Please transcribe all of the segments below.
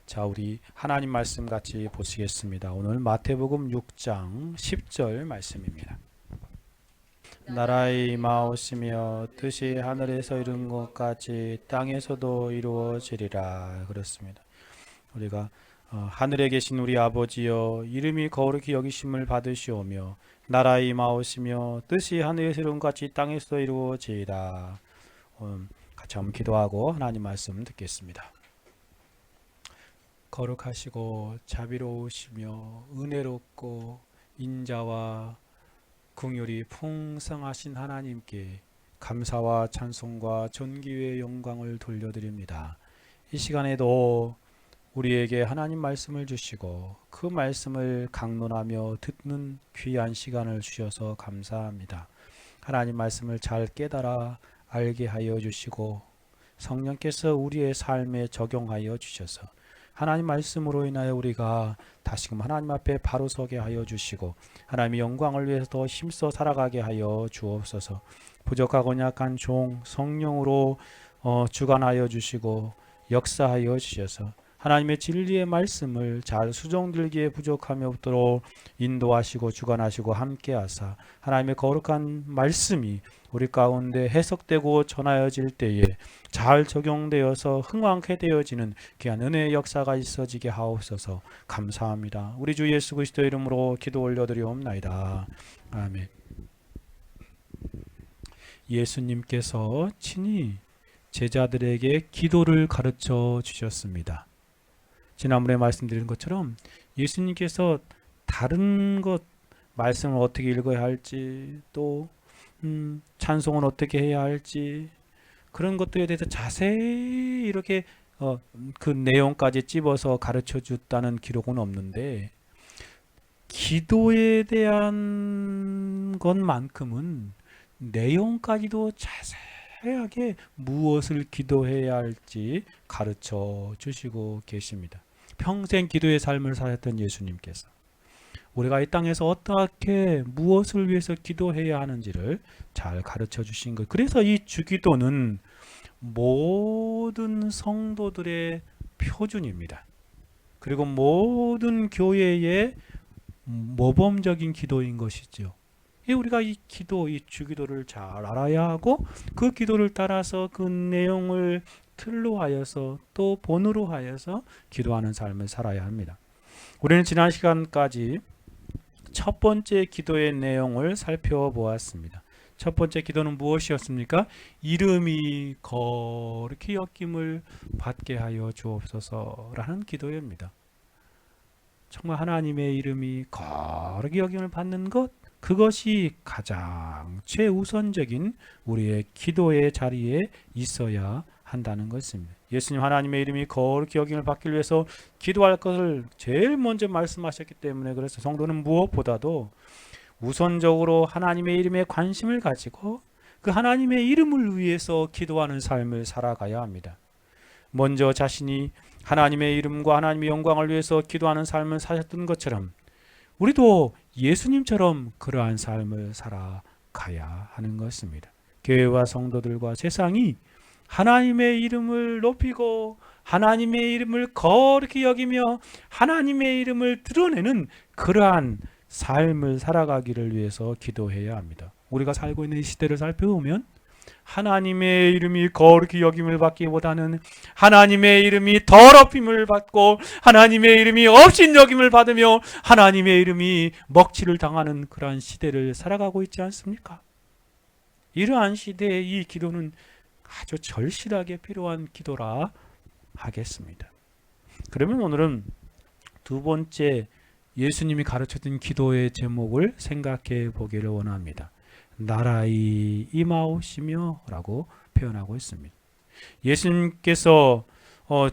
자, 우리 하나님 말씀 같이 보시겠습니다. 오늘 마태복음 6장 10절 말씀입니다. 나라의 임하오시며 뜻이 하늘에서 이룬 것 같이 땅에서도 이루어지리라. 그렇습니다. 우리가 하늘에 계신 우리 아버지여, 이름이 거룩히 여기심을 받으시오며 나라의 임하오시며 뜻이 하늘에서 이룬 것 같이 땅에서도 이루어지리라. 같이 한번 기도하고 하나님 말씀 듣겠습니다. 거룩하시고 자비로우시며 은혜롭고 인자와 긍휼이 풍성하신 하나님께 감사와 찬송과 존귀의 영광을 돌려드립니다. 이 시간에도 우리에게 하나님 말씀을 주시고 그 말씀을 강론하며 듣는 귀한 시간을 주셔서 감사합니다. 하나님 말씀을 잘 깨달아 알게 하여 주시고 성령께서 우리의 삶에 적용하여 주셔서 하나님 말씀으로 인하여 우리가 다시금 하나님 앞에 바로 서게 하여 주시고 하나님의 영광을 위해서 더 힘써 살아가게 하여 주옵소서. 부족하고 약한 종 성령으로 주관하여 주시고 역사하여 주셔서 하나님의 진리의 말씀을 잘 수종들기에 부족함이 없도록 인도하시고 주관하시고 함께하사 하나님의 거룩한 말씀이 우리 가운데 해석되고 전하여질 때에 잘 적용되어서 흥왕케 되어지는 귀한 은혜의 역사가 있어지게 하옵소서. 감사합니다. 우리 주 예수 그리스도의 이름으로 기도 올려드리옵나이다. 아멘. 예수님께서 친히 제자들에게 기도를 가르쳐 주셨습니다. 지난번에 말씀드린 것처럼 예수님께서 다른 것 말씀을 어떻게 읽어야 할지 또 찬송은 어떻게 해야 할지 그런 것들에 대해서 자세히 이렇게 그 내용까지 찝어서 가르쳐 줬다는 기록은 없는데 기도에 대한 것만큼은 내용까지도 자세하게 무엇을 기도해야 할지 가르쳐 주시고 계십니다. 평생 기도의 삶을 사셨던 예수님께서 우리가 이 땅에서 어떻게 무엇을 위해서 기도해야 하는지를 잘 가르쳐 주신 것. 그래서 이 주기도는 모든 성도들의 표준입니다. 그리고 모든 교회의 모범적인 기도인 것이죠. 우리가 이 기도, 이 주기도를 잘 알아야 하고 그 기도를 따라서 그 내용을 틀로 하여서 또 본으로 하여서 기도하는 삶을 살아야 합니다. 우리는 지난 시간까지 첫 번째 기도의 내용을 살펴보았습니다. 첫 번째 기도는 무엇이었습니까? 이름이 거룩히 여김을 받게 하여 주옵소서라는 기도입니다. 정말 하나님의 이름이 거룩히 여김을 받는 것, 그것이 가장 최우선적인 우리의 기도의 자리에 있어야 한다는 것입니다. 예수님 하나님의 이름이 거룩히 여김을 받기 위해서 기도할 것을 제일 먼저 말씀하셨기 때문에 그래서 성도는 무엇보다도 우선적으로 하나님의 이름에 관심을 가지고 그 하나님의 이름을 위해서 기도하는 삶을 살아가야 합니다. 먼저 자신이 하나님의 이름과 하나님의 영광을 위해서 기도하는 삶을 사셨던 것처럼 우리도 예수님처럼 그러한 삶을 살아가야 하는 것입니다. 교회와 성도들과 세상이 하나님의 이름을 높이고 하나님의 이름을 거룩히 여기며 하나님의 이름을 드러내는 그러한 삶을 살아가기를 위해서 기도해야 합니다. 우리가 살고 있는 이 시대를 살펴보면 하나님의 이름이 거룩히 여김을 받기보다는 하나님의 이름이 더럽힘을 받고 하나님의 이름이 업신여김을 받으며 하나님의 이름이 먹칠을 당하는 그러한 시대를 살아가고 있지 않습니까? 이러한 시대에 이 기도는 아주 절실하게 필요한 기도라 하겠습니다. 그러면 오늘은 두 번째 예수님이 가르쳐준 기도의 제목을 생각해 보기를 원합니다. 나라의 임하오시며 라고 표현하고 있습니다. 예수님께서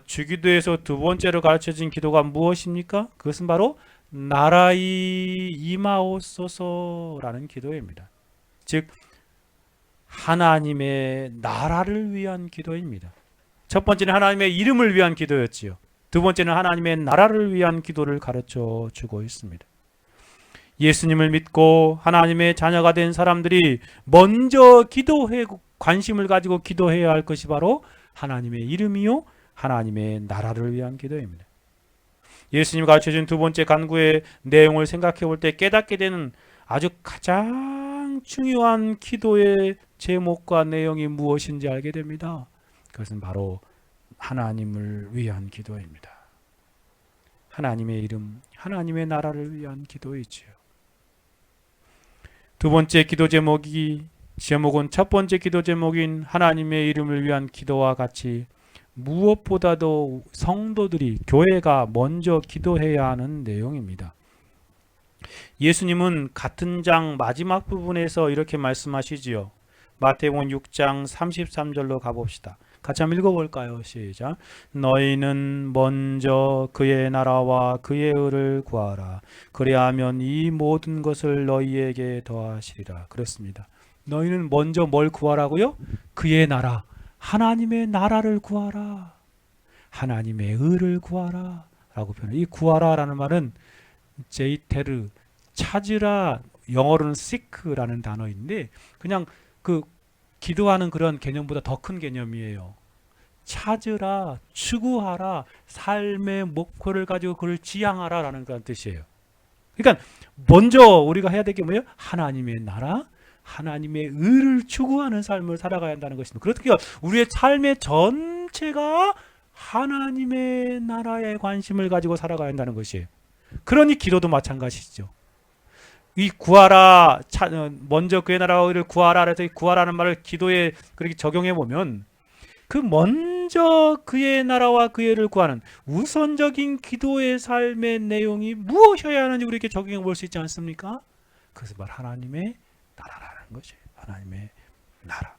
주기도에서 두 번째로 가르쳐진 기도가 무엇입니까? 그것은 바로 나라의 임하옵소서라는 기도입니다. 즉 하나님의 나라를 위한 기도입니다. 첫 번째는 하나님의 이름을 위한 기도였지요. 두 번째는 하나님의 나라를 위한 기도를 가르쳐 주고 있습니다. 예수님을 믿고 하나님의 자녀가 된 사람들이 먼저 기도해 관심을 가지고 기도해야 할 것이 바로 하나님의 이름이요 하나님의 나라를 위한 기도입니다. 예수님이 가르쳐준 두 번째 간구의 내용을 생각해 볼 때 깨닫게 되는 아주 가장 중요한 기도의 제목과 내용이 무엇인지 알게 됩니다. 그것은 바로 하나님을 위한 기도입니다. 하나님의 이름, 하나님의 나라를 위한 기도이지요. 두 번째 기도 제목은 첫 번째 기도 제목인 하나님의 이름을 위한 기도와 같이 무엇보다도 성도들이, 교회가 먼저 기도해야 하는 내용입니다. 예수님은 같은 장 마지막 부분에서 이렇게 말씀하시지요. 마태복음 6장 33절로 가봅시다. 같이 한번 읽어볼까요? 시작. 너희는 먼저 그의 나라와 그의 의를 구하라. 그리하면 이 모든 것을 너희에게 더하시리라. 그렇습니다. 너희는 먼저 뭘 구하라고요? 그의 나라, 하나님의 나라를 구하라. 하나님의 의를 구하라. 라고 표현해요. 이 구하라라는 말은 제이테르, 찾으라, 영어로는 seek라는 단어인데 그냥 그 기도하는 그런 개념보다 더 큰 개념이에요. 찾으라, 추구하라, 삶의 목표를 가지고 그를 지향하라 라는 그런 뜻이에요. 그러니까 먼저 우리가 해야 될 게 뭐예요? 하나님의 나라, 하나님의 의를 추구하는 삶을 살아가야 한다는 것입니다. 그러니까 우리의 삶의 전체가 하나님의 나라에 관심을 가지고 살아가야 한다는 것이에요. 그러니 기도도 마찬가지죠. 이 구하라, 먼저 그의 나라와 의를 구하라 해서 구하라는 말을 기도에 그렇게 적용해 보면 그 먼저 그의 나라와 그의 의를 구하는 우선적인 기도의 삶의 내용이 무엇이어야 하는지 우리에게 적용해 볼 수 있지 않습니까? 그것은 바로 하나님의 나라라는 것이에요. 하나님의 나라.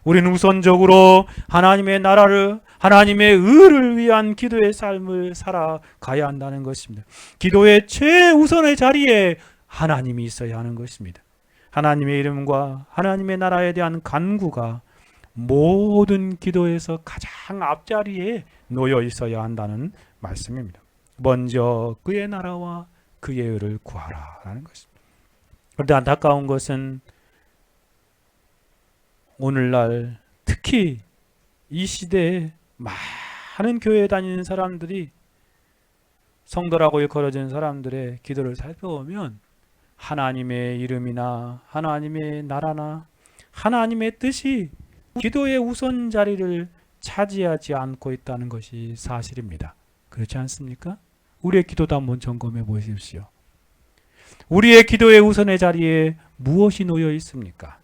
우리는 우선적으로 하나님의 나라를, 하나님의 의를 위한 기도의 삶을 살아가야 한다는 것입니다. 기도의 최우선의 자리에 하나님이 있어야 하는 것입니다. 하나님의 이름과 하나님의 나라에 대한 간구가 모든 기도에서 가장 앞자리에 놓여 있어야 한다는 말씀입니다. 먼저 그의 나라와 그의 의를 구하라라는 것입니다. 그런데 안타까운 것은 오늘날 특히 이 시대에 많은 교회에 다니는 사람들이, 성도라고 일컬어진 사람들의 기도를 살펴보면 하나님의 이름이나 하나님의 나라나 하나님의 뜻이 기도의 우선 자리를 차지하지 않고 있다는 것이 사실입니다. 그렇지 않습니까? 우리의 기도도 한번 점검해 보십시오. 우리의 기도의 우선의 자리에 무엇이 놓여 있습니까?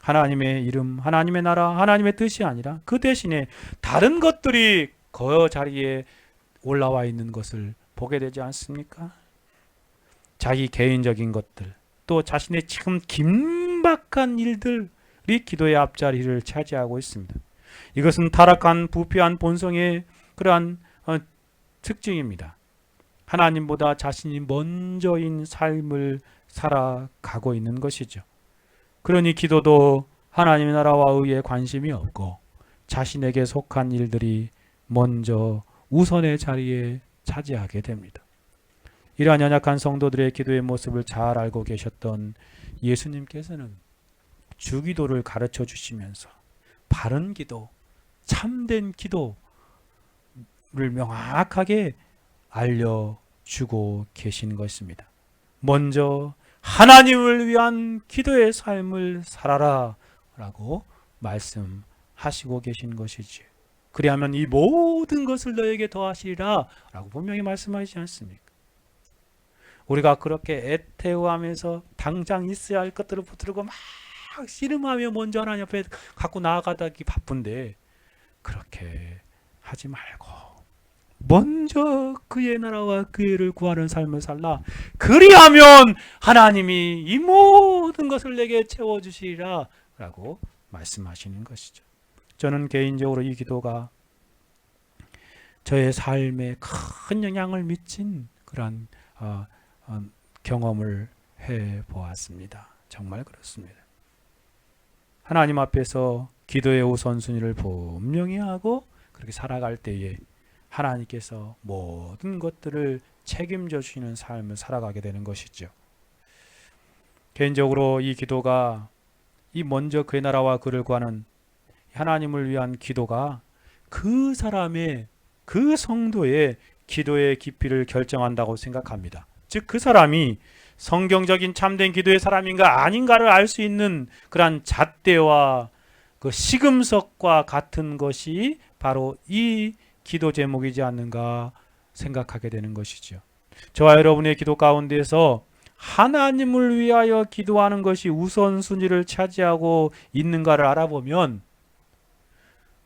하나님의 이름, 하나님의 나라, 하나님의 뜻이 아니라 그 대신에 다른 것들이 그 자리에 올라와 있는 것을 보게 되지 않습니까? 자기 개인적인 것들, 또 자신의 지금 긴박한 일들이 기도의 앞자리를 차지하고 있습니다. 이것은 타락한 부패한 본성의 그러한 특징입니다. 하나님보다 자신이 먼저인 삶을 살아가고 있는 것이죠. 그러니 기도도 하나님의 나라와 의에 관심이 없고 자신에게 속한 일들이 먼저 우선의 자리에 차지하게 됩니다. 이러한 연약한 성도들의 기도의 모습을 잘 알고 계셨던 예수님께서는 주기도를 가르쳐 주시면서 바른 기도, 참된 기도를 명확하게 알려주고 계신 것입니다. 먼저 하나님을 위한 기도의 삶을 살아라 라고 말씀하시고 계신 것이지. 그리하면 이 모든 것을 너에게 더하시리라 라고 분명히 말씀하시지 않습니까? 우리가 그렇게 애태워하면서 당장 있어야 할 것들을 붙들고 막 씨름하며 먼저 하나님 앞에 갖고 나아가기 바쁜데 그렇게 하지 말고 먼저 그의 나라와 그의 의를 구하는 삶을 살라. 그리하면 하나님이 이 모든 것을 내게 채워주시리라 라고 말씀하시는 것이죠. 저는 개인적으로 이 기도가 저의 삶에 큰 영향을 미친 그런 경험을 해보았습니다. 정말 그렇습니다. 하나님 앞에서 기도의 우선순위를 분명히 하고 그렇게 살아갈 때에 하나님께서 모든 것들을 책임져 주시는 삶을 살아가게 되는 것이죠. 개인적으로 이 기도가, 이 먼저 그의 나라와 그를 구하는 하나님을 위한 기도가 그 사람의, 그 성도의 기도의 깊이를 결정한다고 생각합니다. 즉 그 사람이 성경적인 참된 기도의 사람인가 아닌가를 알 수 있는 그러한 잣대와 그 시금석과 같은 것이 바로 이 기도 제목이지 않는가 생각하게 되는 것이죠. 저와 여러분의 기도 가운데서 하나님을 위하여 기도하는 것이 우선순위를 차지하고 있는가를 알아보면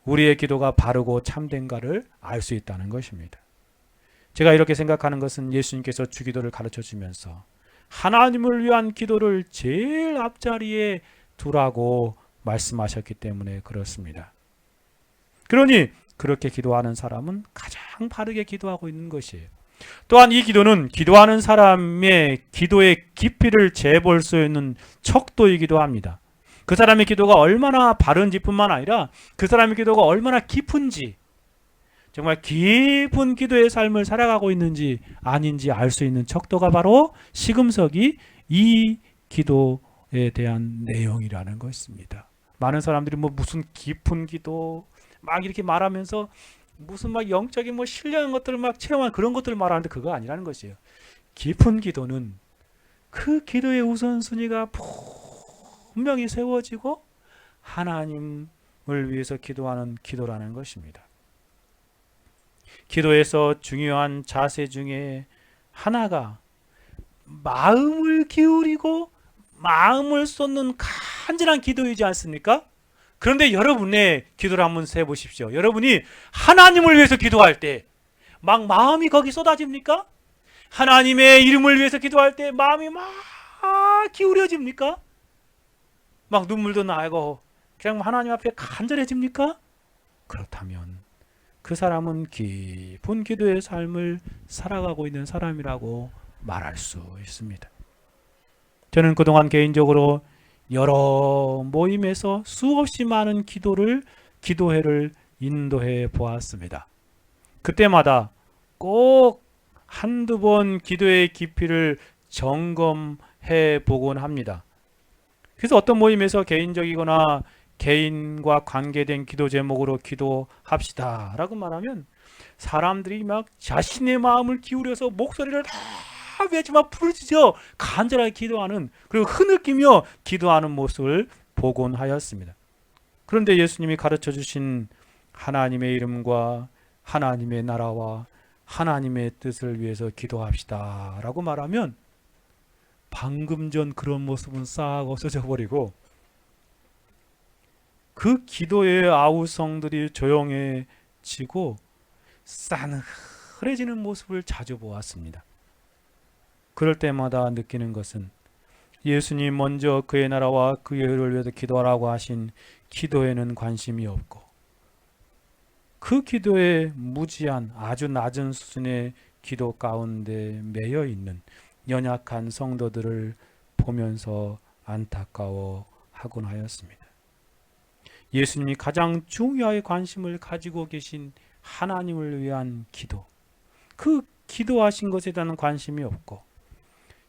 우리의 기도가 바르고 참된가를 알 수 있다는 것입니다. 제가 이렇게 생각하는 것은 예수님께서 주기도를 가르쳐 주면서 하나님을 위한 기도를 제일 앞자리에 두라고 말씀하셨기 때문에 그렇습니다. 그러니 그렇게 기도하는 사람은 가장 바르게 기도하고 있는 것이에요. 또한 이 기도는 기도하는 사람의 기도의 깊이를 재볼 수 있는 척도이기도 합니다. 그 사람의 기도가 얼마나 바른지 뿐만 아니라 그 사람의 기도가 얼마나 깊은지, 정말 깊은 기도의 삶을 살아가고 있는지 아닌지 알 수 있는 척도가 바로 시금석이 이 기도에 대한 내용이라는 것입니다. 많은 사람들이 뭐 무슨 깊은 기도 막 이렇게 말하면서 무슨 막 영적인 뭐 신령한 것들을 막 체험한 그런 것들을 말하는데 그거 아니라는 것이에요. 깊은 기도는 그 기도의 우선순위가 분명히 세워지고 하나님을 위해서 기도하는 기도라는 것입니다. 기도에서 중요한 자세 중에 하나가 마음을 기울이고 마음을 쏟는 간절한 기도이지 않습니까? 그런데 여러분의 기도를 한번 세보십시오. 여러분이 하나님을 위해서 기도할 때 막 마음이 거기 쏟아집니까? 하나님의 이름을 위해서 기도할 때 마음이 막 기울여집니까? 막 눈물도 나고 그냥 하나님 앞에 간절해집니까? 그렇다면 그 사람은 깊은 기도의 삶을 살아가고 있는 사람이라고 말할 수 있습니다. 저는 그동안 개인적으로 여러 모임에서 수없이 많은 기도회를 인도해 보았습니다. 그때마다 꼭 한두 번 기도의 깊이를 점검해 보곤 합니다. 그래서 어떤 모임에서 개인적이거나 개인과 관계된 기도 제목으로 기도합시다 라고 말하면 사람들이 막 자신의 마음을 기울여서 목소리를 다 외치며 부르짖어 간절하게 기도하는, 그리고 흐느끼며 기도하는 모습을 보곤 하였습니다. 그런데 예수님이 가르쳐 주신 하나님의 이름과 하나님의 나라와 하나님의 뜻을 위해서 기도합시다 라고 말하면 방금 전 그런 모습은 싹 없어져 버리고 그 기도의 아우성들이 조용해지고 싸늘해지는 모습을 자주 보았습니다. 그럴 때마다 느끼는 것은 예수님 먼저 그의 나라와 그의 의를 위해서 기도하라고 하신 기도에는 관심이 없고 그 기도에 무지한 아주 낮은 수준의 기도 가운데 매여 있는 연약한 성도들을 보면서 안타까워하곤 하였습니다. 예수님이 가장 중요하게 관심을 가지고 계신 하나님을 위한 기도, 그 기도하신 것에 대한 관심이 없고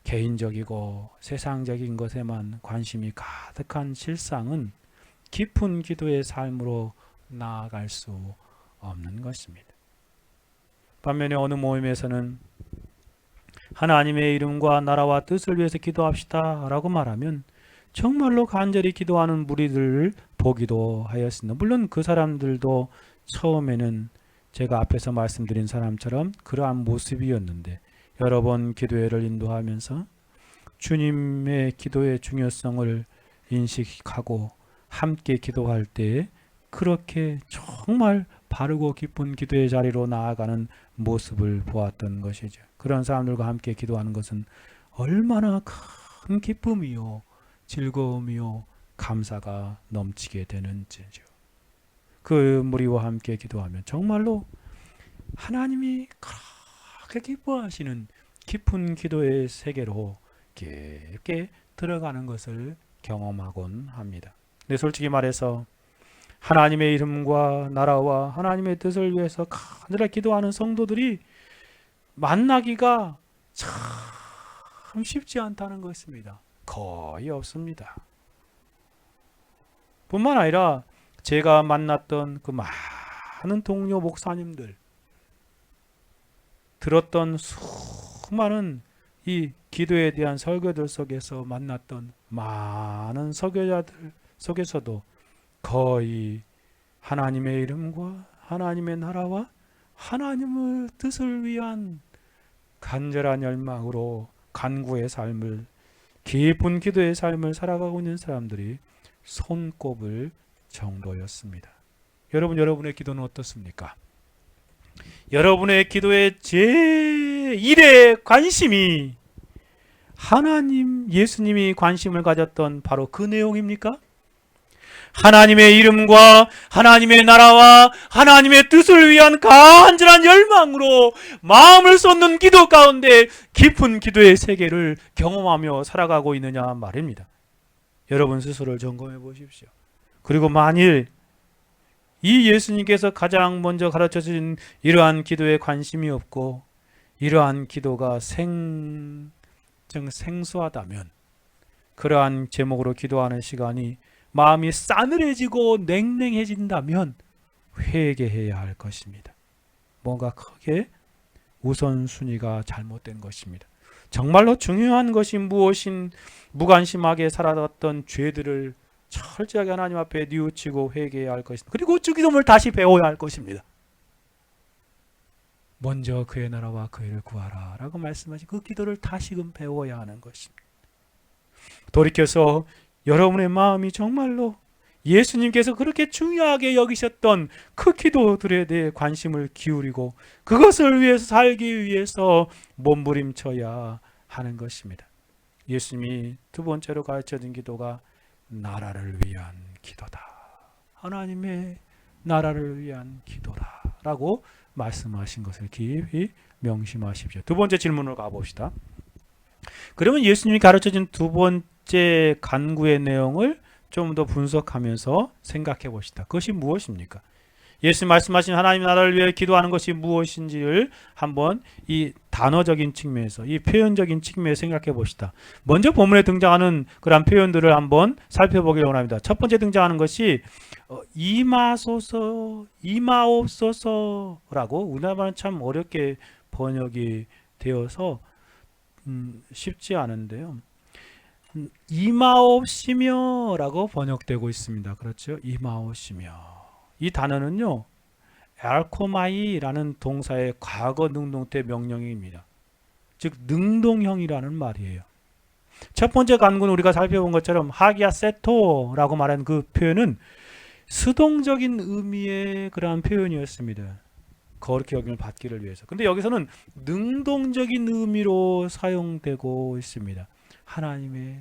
개인적이고 세상적인 것에만 관심이 가득한 실상은 깊은 기도의 삶으로 나아갈 수 없는 것입니다. 반면에 어느 모임에서는 하나님의 이름과 나라와 뜻을 위해서 기도합시다 라고 말하면 정말로 간절히 기도하는 무리들을 보기도 하였습니다. 물론 그 사람들도 처음에는 제가 앞에서 말씀드린 사람처럼 그러한 모습이었는데 여러 번 기도회를 인도하면서 주님의 기도의 중요성을 인식하고 함께 기도할 때 그렇게 정말 바르고 기쁜 기도의 자리로 나아가는 모습을 보았던 것이죠. 그런 사람들과 함께 기도하는 것은 얼마나 큰 기쁨이요, 즐거움이요, 감사가 넘치게 되는지죠. 그 무리와 함께 기도하면 정말로 하나님이 그렇게 기뻐하시는 깊은 기도의 세계로 깊게 들어가는 것을 경험하곤 합니다. 근데 솔직히 말해서 하나님의 이름과 나라와 하나님의 뜻을 위해서 간절하게 기도하는 성도들이 만나기가 참 쉽지 않다는 것입니다. 거의 없습니다. 뿐만 아니라 제가 만났던 그 많은 동료 목사님들, 들었던 수많은 이 기도에 대한 설교들 속에서 만났던 많은 설교자들 속에서도 거의 하나님의 이름과 하나님의 나라와 하나님의 뜻을 위한 간절한 열망으로 간구의 삶을, 깊은 기도의 삶을 살아가고 있는 사람들이 손꼽을 정도였습니다. 여러분의 기도는 어떻습니까? 여러분의 기도의 제1의 관심이 하나님, 예수님이 관심을 가졌던 바로 그 내용입니까? 하나님의 이름과 하나님의 나라와 하나님의 뜻을 위한 간절한 열망으로 마음을 쏟는 기도 가운데 깊은 기도의 세계를 경험하며 살아가고 있느냐 말입니다. 여러분 스스로를 점검해 보십시오. 그리고 만일 이 예수님께서 가장 먼저 가르쳐 주신 이러한 기도에 관심이 없고 이러한 기도가 생소하다면 그러한 제목으로 기도하는 시간이 마음이 싸늘해지고 냉랭해진다면 회개해야 할 것입니다. 뭔가 크게 우선순위가 잘못된 것입니다. 정말로 중요한 것이 무엇인 무관심하게 살아왔던 죄들을 철저하게 하나님 앞에 뉘우치고 회개해야 할 것입니다. 그리고 주기도문을 다시 배워야 할 것입니다. 먼저 그의 나라와 그의 를 구하라 라고 말씀하신 그 기도를 다시금 배워야 하는 것입니다. 돌이켜서 여러분의 마음이 정말로 예수님께서 그렇게 중요하게 여기셨던 그 기도들에 대해 관심을 기울이고 그것을 위해서 살기 위해서 몸부림쳐야 하는 것입니다. 예수님이 두 번째로 가르쳐준 기도가 나라를 위한 기도다. 하나님의 나라를 위한 기도라 라고 말씀하신 것을 깊이 명심하십시오. 두 번째 질문으로 가봅시다. 그러면 예수님이 가르쳐준 두 번째 간구의 내용을 좀 더 분석하면서 생각해 봅시다. 그것이 무엇입니까? 예수님 말씀하신 하나님 나라를 위해 기도하는 것이 무엇인지를 한번 이 단어적인 측면에서, 이 표현적인 측면에서 생각해 봅시다. 먼저 본문에 등장하는 그런 표현들을 한번 살펴보기를 원합니다. 첫 번째 등장하는 것이 임하소서, 임하옵소서라고, 우리나라는 참 어렵게 번역이 되어서 쉽지 않은데요. 임하옵시며 라고 번역되고 있습니다. 그렇죠? 임하옵시며. 이 단어는요, 알코마이라는 동사의 과거 능동태 명령입니다. 즉 능동형이라는 말이에요. 첫 번째 간구는 우리가 살펴본 것처럼 하기야 세토라고 말하는 그 표현은 수동적인 의미의 그러한 표현이었습니다. 거룩히 여김을 받기를 위해서. 근데 여기서는 능동적인 의미로 사용되고 있습니다. 하나님의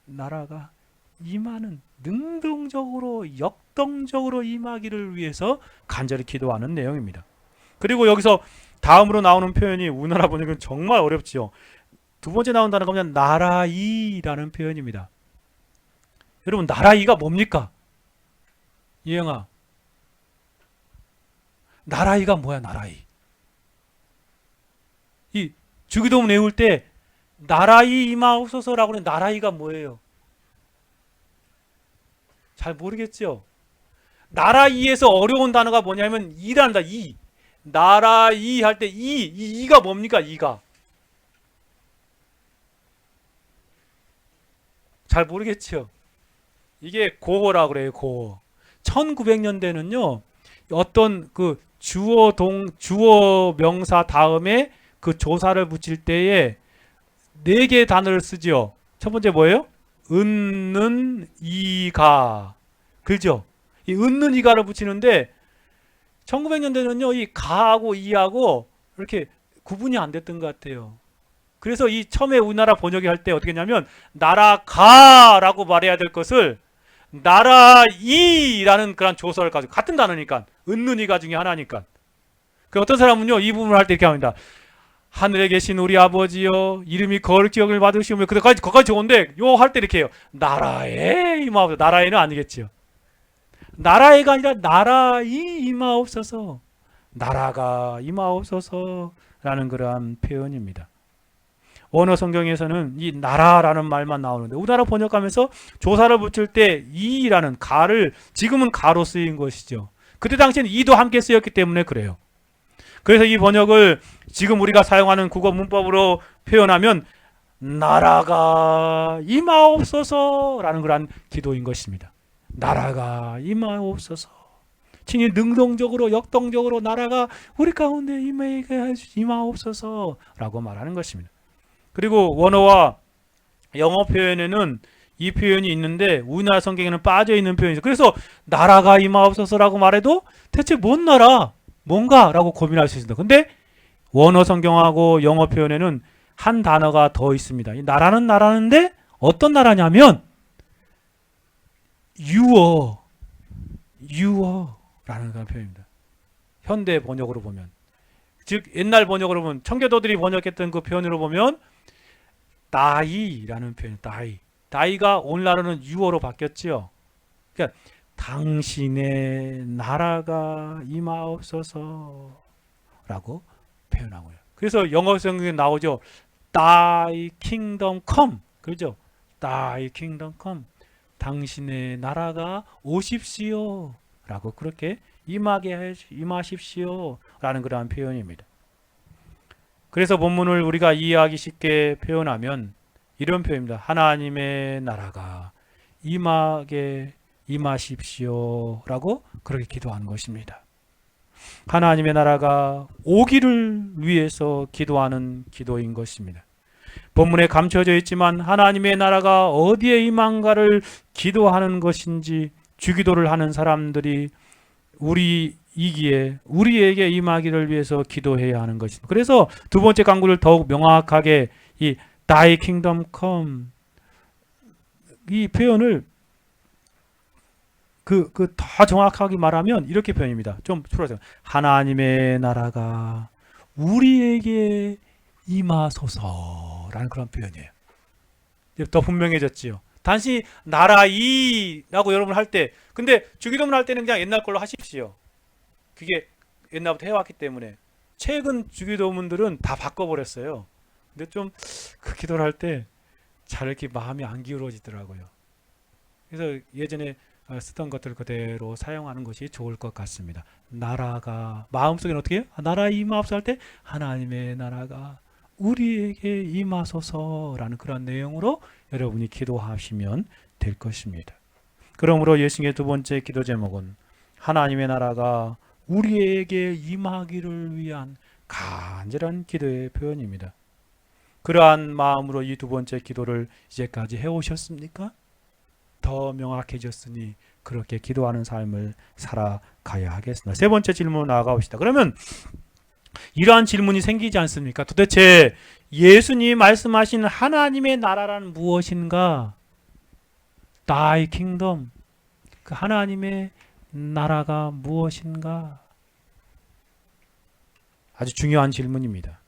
나라가 임하는, 능동적으로 역동적으로 임하기를 위해서 간절히 기도하는 내용입니다. 그리고 여기서 다음으로 나오는 표현이 우리나라 번역은 정말 어렵지요. 두 번째 나온 단어가 그냥 나라이라는 표현입니다. 여러분 나라이가 뭡니까? 이영아, 나라이가 뭐야? 나라이. 이 주기도문 외울 때 나라이 임하옵소서라고 하는 나라이가 뭐예요? 잘 모르겠죠? 나라이에서 어려운 단어가 뭐냐면 이란다. 이. 나라이 할 때 이가 뭡니까? 이가. 잘 모르겠죠? 이게 고어라고 그래요. 고어. 1900년대는요. 어떤 그 주어 명사 다음에 그 조사를 붙일 때에 4개의 단어를 쓰죠. 첫 번째 뭐예요? 은는 이가. 그죠? 이 은는 이가를 붙이는데 1900년대는요. 이 가하고 이하고 이렇게 구분이 안 됐던 것 같아요. 그래서 이 처음에 우리나라 번역이 할 때 어떻게 했냐면 나라가라고 말해야 될 것을 나라이라는 그런 조서를 가지고, 같은 단어니까 은는 이가 중에 하나니까. 그 어떤 사람은요 이 부분을 할 때 이렇게 합니다. 하늘에 계신 우리 아버지여, 이름이 거룩히 여김을 받으시오며. 거기까지 좋은데 요 할 때 이렇게 해요. 나라에 임하옵소서. 나라에는 아니겠지요. 나라에가 아니라 나라이 임하옵소서, 나라가 임하옵소서라는 그러한 표현입니다. 원어 성경에서는 이 나라라는 말만 나오는데 우리나라 번역하면서 조사를 붙일 때 이라는 가를 지금은 가로 쓰인 것이죠. 그때 당시에는 이도 함께 쓰였기 때문에 그래요. 그래서 이 번역을 지금 우리가 사용하는 국어 문법으로 표현하면 나라가 임하옵소서라는 그런 기도인 것입니다. 나라가 임하옵소서. 친히 능동적으로 역동적으로 나라가 우리 가운데 임하옵소서라고 말하는 것입니다. 그리고 원어와 영어 표현에는 이 표현이 있는데 우리나라 성경에는 빠져 있는 표현이죠. 그래서 나라가 임하옵소서라고 말해도 대체 뭔 나라, 뭔가라고 고민할 수 있습니다. 근데 원어 성경하고 영어 표현에는 한 단어가 더 있습니다. 이 나라는 나라인데 어떤 나라냐면 유어라는 그런 표현입니다. 현대 번역으로 보면, 즉 옛날 번역으로 보면 청교도들이 번역했던 그 표현으로 보면 다이라는 표현, 다이가 오늘날은 유어로 바뀌었지요. 그러니까 당신의 나라가 임하옵소서라고 표현하고요. 그래서 영어 성경에 나오죠. Thy kingdom come. 그렇죠? Thy kingdom come. 당신의 나라가 오십시오. 라고 그렇게 임하십시오. 라는 그러한 표현입니다. 그래서 본문을 우리가 이해하기 쉽게 표현하면 이런 표현입니다. 하나님의 나라가 임하십시오. 라고 그렇게 기도하는 것입니다. 하나님의 나라가 오기를 위해서 기도하는 기도인 것입니다. 본문에 감춰져 있지만 하나님의 나라가 어디에 임한가를 기도하는 것인지 주기도를 하는 사람들이 우리에게 임하기를 위해서 기도해야 하는 것입니다. 그래서 두 번째 강구를 더욱 명확하게 이 Thy kingdom come 이 표현을 더 정확하게 말하면 이렇게 표현입니다. 좀 풀어서 하나님의 나라가 우리에게 임하소서라는 그런 표현이에요. 더 분명해졌지요. 단지 나라이라고 여러분 할 때, 근데 주기도문 할 때는 그냥 옛날 걸로 하십시오. 그게 옛날부터 해왔기 때문에. 최근 주기도문들은 다 바꿔버렸어요. 근데 좀 그 기도를 할 때 잘 이렇게 마음이 안 기울어지더라고요. 그래서 예전에 쓰던 것들 그대로 사용하는 것이 좋을 것 같습니다. 나라가 마음속에는 어떻게 해요? 나라 임하옵소서 할 때 하나님의 나라가 우리에게 임하소서라는 그런 내용으로 여러분이 기도하시면 될 것입니다. 그러므로 예수님의 두 번째 기도 제목은 하나님의 나라가 우리에게 임하기를 위한 간절한 기도의 표현입니다. 그러한 마음으로 이 두 번째 기도를 이제까지 해오셨습니까? 더 명확해졌으니 그렇게 기도하는 삶을 살아가야 하겠습니다. 세 번째 질문 나아가 봅시다. 그러면 이러한 질문이 생기지 않습니까? 도대체 예수님이 말씀하신 하나님의 나라란 무엇인가? Thy kingdom, 그 하나님의 나라가 무엇인가? 아주 중요한 질문입니다.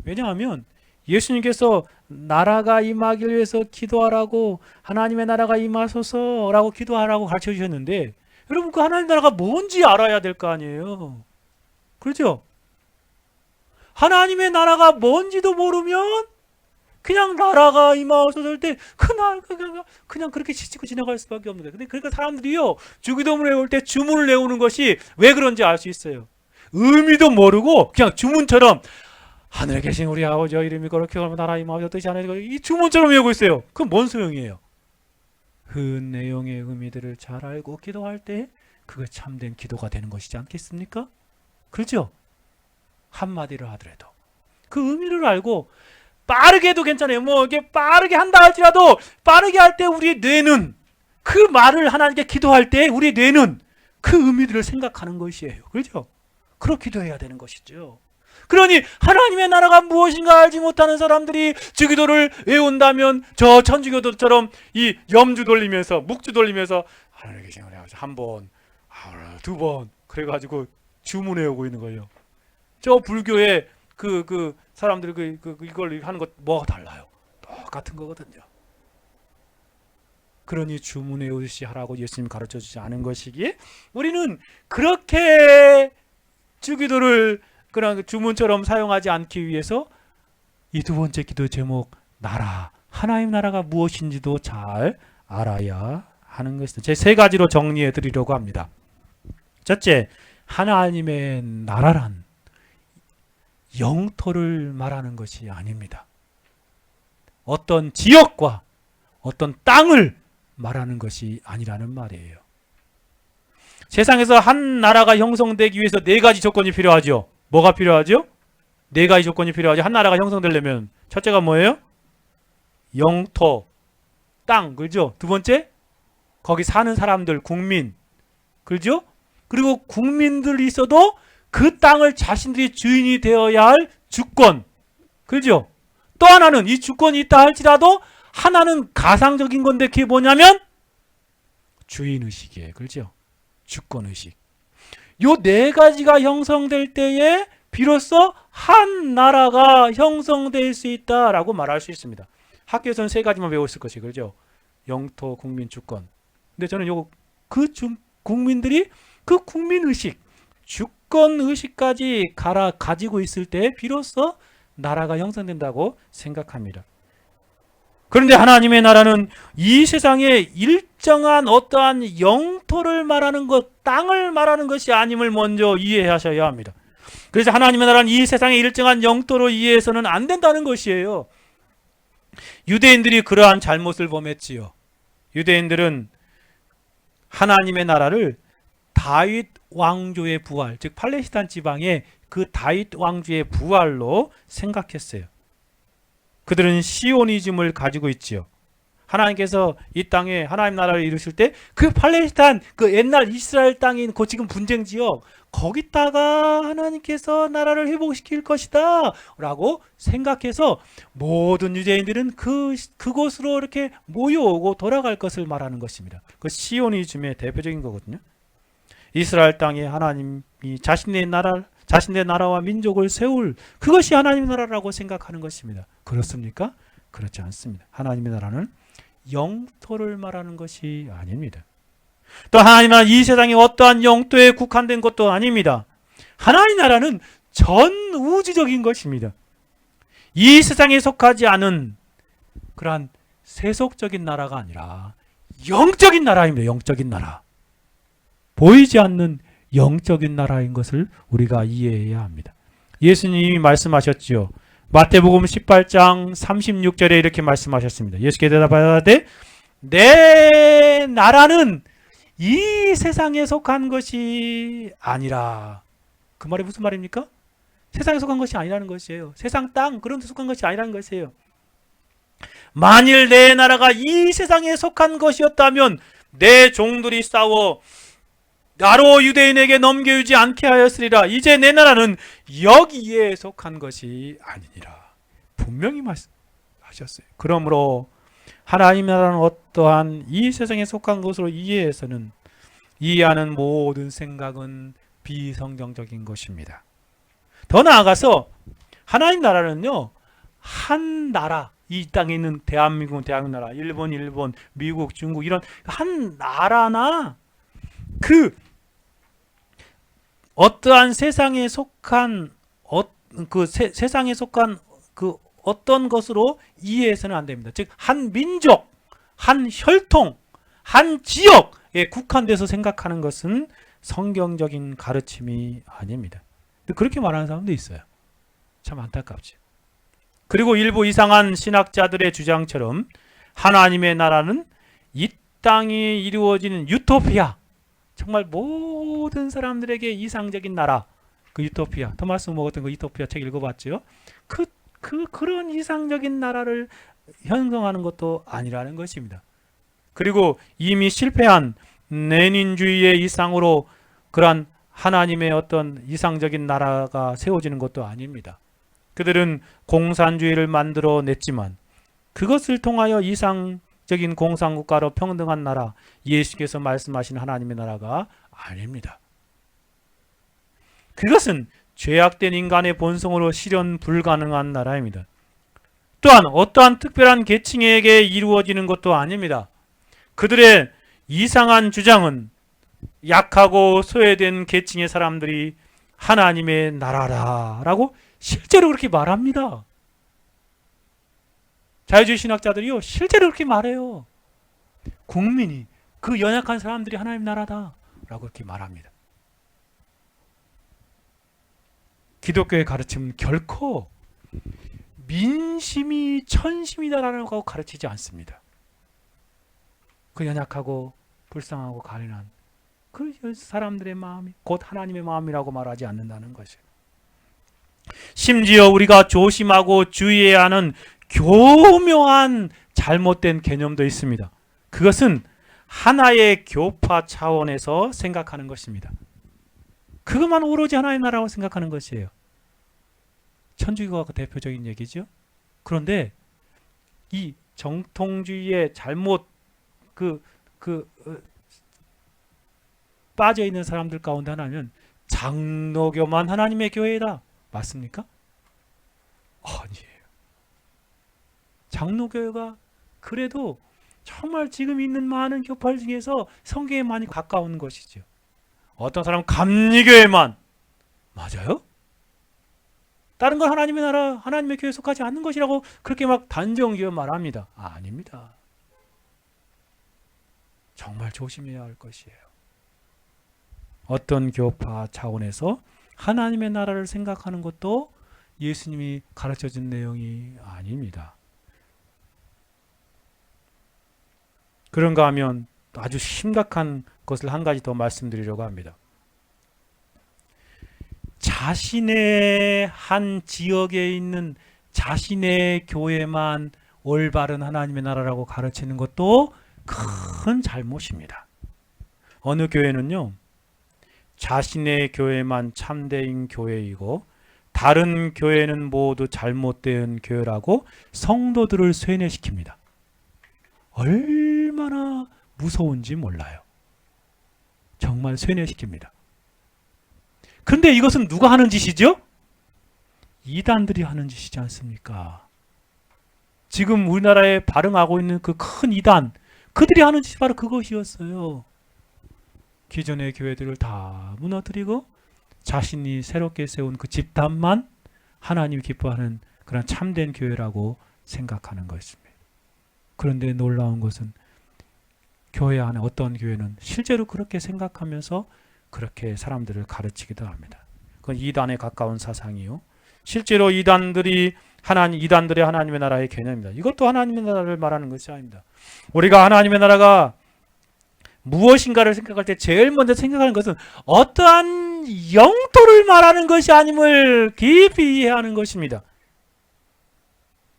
왜냐하면 예수님께서 나라가 임하기를 위해서 기도하라고, 하나님의 나라가 임하소서라고 기도하라고 가르쳐 주셨는데, 여러분 그 하나님 나라가 뭔지 알아야 될 거 아니에요. 그렇죠? 하나님의 나라가 뭔지도 모르면 그냥 나라가 임하소서 할 때 그냥 그렇게 지치고 지나갈 수밖에 없는 거예요. 근데 그러니까 사람들이요, 주기도문을 외울 때 주문을 외우는 것이 왜 그런지 알 수 있어요. 의미도 모르고 그냥 주문처럼 하늘에 계신 우리 아버지 이름이 거룩히 여기면 나라 임하옵소서 뜻이 하늘에 이 주문처럼 외우고 있어요. 그건 뭔 소용이에요? 그 내용의 의미들을 잘 알고 기도할 때 그게 참된 기도가 되는 것이지 않겠습니까? 그렇죠? 한마디로 하더라도 그 의미를 알고 빠르게 해도 괜찮아요. 뭐 이게 빠르게 한다 할지라도 빠르게 할 때 우리의 뇌는 그 말을 하나님께 기도할 때 우리의 뇌는 그 의미들을 생각하는 것이에요. 그렇죠? 그렇게 기도해야 되는 것이죠. 그러니 하나님의 나라가 무엇인가 알지 못하는 사람들이 주기도를 외운다면 저 천주교도처럼 이 염주 돌리면서 묵주 돌리면서 하나님 계신 우리 아버지 한 번, 두 번 그래가지고 주문 외우고 있는 거예요. 저 불교의 그 사람들 이걸 하는 것 뭐가 달라요? 똑같은 거거든요. 그러니 주문 외우듯이 하라고 예수님 가르쳐 주지 않은 것이기에 우리는 그렇게 주기도를 그런 주문처럼 사용하지 않기 위해서 이 두 번째 기도 제목 나라, 하나님 나라가 무엇인지도 잘 알아야 하는 것입니다. 제 세 가지로 정리해 드리려고 합니다. 첫째, 하나님의 나라란 영토를 말하는 것이 아닙니다. 어떤 지역과 어떤 땅을 말하는 것이 아니라는 말이에요. 세상에서 한 나라가 형성되기 위해서 네 가지 조건이 필요하죠. 뭐가 필요하죠? 네 가지 조건이 필요하죠. 한 나라가 형성되려면 첫째가 뭐예요? 영토, 땅, 그죠? 두 번째, 거기 사는 사람들, 국민, 그죠? 그리고 국민들이 있어도 그 땅을 자신들이 주인이 되어야 할 주권, 그죠? 또 하나는 이 주권이 있다 할지라도 하나는 가상적인 건데 그게 뭐냐면 주인의식이에요, 그죠? 주권의식. 요 네 가지가 형성될 때에 비로소 한 나라가 형성될 수 있다라고 말할 수 있습니다. 학교에서는 세 가지만 배웠을 것이 그죠? 영토, 국민, 주권. 근데 저는 국민들이 그 국민의식, 주권의식까지 가지고 있을 때 비로소 나라가 형성된다고 생각합니다. 그런데 하나님의 나라는 이 세상에 일정한 어떠한 영토를 말하는 것, 땅을 말하는 것이 아님을 먼저 이해하셔야 합니다. 그래서 하나님의 나라는 이 세상의 일정한 영토로 이해해서는 안 된다는 것이에요. 유대인들이 그러한 잘못을 범했지요. 유대인들은 하나님의 나라를 다윗 왕조의 부활, 즉 팔레스타인 지방의 그 다윗 왕조의 부활로 생각했어요. 그들은 시오니즘을 가지고 있지요. 하나님께서 이 땅에 하나님 나라를 이루실 때 그 팔레스타인, 그 옛날 이스라엘 땅인 그 지금 분쟁 지역 거기다가 하나님께서 나라를 회복시킬 것이다 라고 생각해서 모든 유대인들은 그곳으로 이렇게 모여오고 돌아갈 것을 말하는 것입니다. 그 시오니즘의 대표적인 거거든요. 이스라엘 땅에 하나님이 자신의 나라와 민족을 세울, 그것이 하나님의 나라라고 생각하는 것입니다. 그렇습니까? 그렇지 않습니다. 하나님의 나라는 영토를 말하는 것이 아닙니다. 또 하나님의 나라는 이 세상의 어떠한 영토에 국한된 것도 아닙니다. 하나님의 나라는 전 우주적인 것입니다. 이 세상에 속하지 않은 그러한 세속적인 나라가 아니라 영적인 나라입니다. 영적인 나라. 보이지 않는 영적인 나라인 것을 우리가 이해해야 합니다. 예수님이 말씀하셨지요. 마태복음 18장 36절에 이렇게 말씀하셨습니다. 예수께 대답하되 내 나라는 이 세상에 속한 것이 아니라. 그 말이 무슨 말입니까? 세상에 속한 것이 아니라는 것이에요. 세상 땅 그런 데 속한 것이 아니라는 것이에요. 만일 내 나라가 이 세상에 속한 것이었다면 내 종들이 싸워 나로 유대인에게 넘겨주지 않게 하였으리라. 이제 내 나라는 여기에 속한 것이 아니니라. 분명히 말씀하셨어요. 그러므로 하나님의 나라는 어떠한 이 세상에 속한 것으로 이해해서는 이해하는 모든 생각은 비성경적인 것입니다. 더 나아가서 하나님 나라는요, 한 나라, 이 땅에 있는 대한민국 나라, 일본, 미국, 중국 이런 한 나라나 그 어떠한 세상에 속한 세상에 속한 그 어떤 것으로 이해해서는 안 됩니다. 즉 한 민족, 한 혈통, 한 지역에 국한돼서 생각하는 것은 성경적인 가르침이 아닙니다. 그렇게 말하는 사람도 있어요. 참 안타깝죠. 그리고 일부 이상한 신학자들의 주장처럼 하나님의 나라는 이 땅에 이루어지는 유토피아, 정말 모든 사람들에게 이상적인 나라, 그 유토피아, 토마스 먹었던 그 유토피아 책 읽어봤죠? 그런 이상적인 나라를 형성하는 것도 아니라는 것입니다. 그리고 이미 실패한 레닌주의의 이상으로 그러한 하나님의 어떤 이상적인 나라가 세워지는 것도 아닙니다. 그들은 공산주의를 만들어 냈지만 그것을 통하여 이상적인 공산국가로 평등한 나라, 예수께서 말씀하신 하나님의 나라가 아닙니다. 그것은 죄악된 인간의 본성으로 실현 불가능한 나라입니다. 또한 어떠한 특별한 계층에게 이루어지는 것도 아닙니다. 그들의 이상한 주장은 약하고 소외된 계층의 사람들이 하나님의 나라라고 실제로 그렇게 말합니다. 자유주의 신학자들이요, 실제로 그렇게 말해요. 국민이, 그 연약한 사람들이 하나님 나라다 라고 그렇게 말합니다. 기독교의 가르침은 결코 민심이 천심이다라는 거 가르치지 않습니다. 그 연약하고 불쌍하고 가련한 그 사람들의 마음이 곧 하나님의 마음이라고 말하지 않는다는 것이에요. 심지어 우리가 조심하고 주의해야 하는 교묘한 잘못된 개념도 있습니다. 그것은 하나의 교파 차원에서 생각하는 것입니다. 그것만 오로지 하나의 나라라고 생각하는 것이에요. 천주교가 대표적인 얘기죠. 그런데 이 정통주의의 잘못 빠져 있는 사람들 가운데 하나는 장로교만 하나님의 교회다. 맞습니까? 아니에요. 장로교회가 그래도 정말 지금 있는 많은 교파들 중에서 성경에 많이 가까운 것이죠. 어떤 사람은 감리교회만 맞아요? 다른 건 하나님의 나라, 하나님의 교회에 속하지 않는 것이라고 그렇게 막 단정지어 말합니다. 아닙니다. 정말 조심해야 할 것이에요. 어떤 교파 차원에서 하나님의 나라를 생각하는 것도 예수님이 가르쳐준 내용이 아닙니다. 그런가 하면 아주 심각한 것을 한 가지 더 말씀드리려고 합니다. 자신의 한 지역에 있는 자신의 교회만 올바른 하나님의 나라라고 가르치는 것도 큰 잘못입니다. 어느 교회는요, 자신의 교회만 참된 교회이고 다른 교회는 모두 잘못된 교회라고 성도들을 쇠뇌시킵니다. 얼마나 무서운지 몰라요. 정말 쇠뇌시킵니다. 근데 이것은 누가 하는 짓이죠? 이단들이 하는 짓이지 않습니까? 지금 우리나라에 발흥하고 있는 그 큰 이단, 그들이 하는 짓이 바로 그것이었어요. 기존의 교회들을 다 무너뜨리고 자신이 새롭게 세운 그 집단만 하나님이 기뻐하는 그런 참된 교회라고 생각하는 것입니다. 그런데 놀라운 것은 교회 안에 어떤 교회는 실제로 그렇게 생각하면서 그렇게 사람들을 가르치기도 합니다. 그건 이단에 가까운 사상이요. 실제로 이단들의 하나님의 나라의 개념입니다. 이것도 하나님의 나라를 말하는 것이 아닙니다. 우리가 하나님의 나라가 무엇인가를 생각할 때 제일 먼저 생각하는 것은 어떠한 영토를 말하는 것이 아님을 깊이 이해하는 것입니다.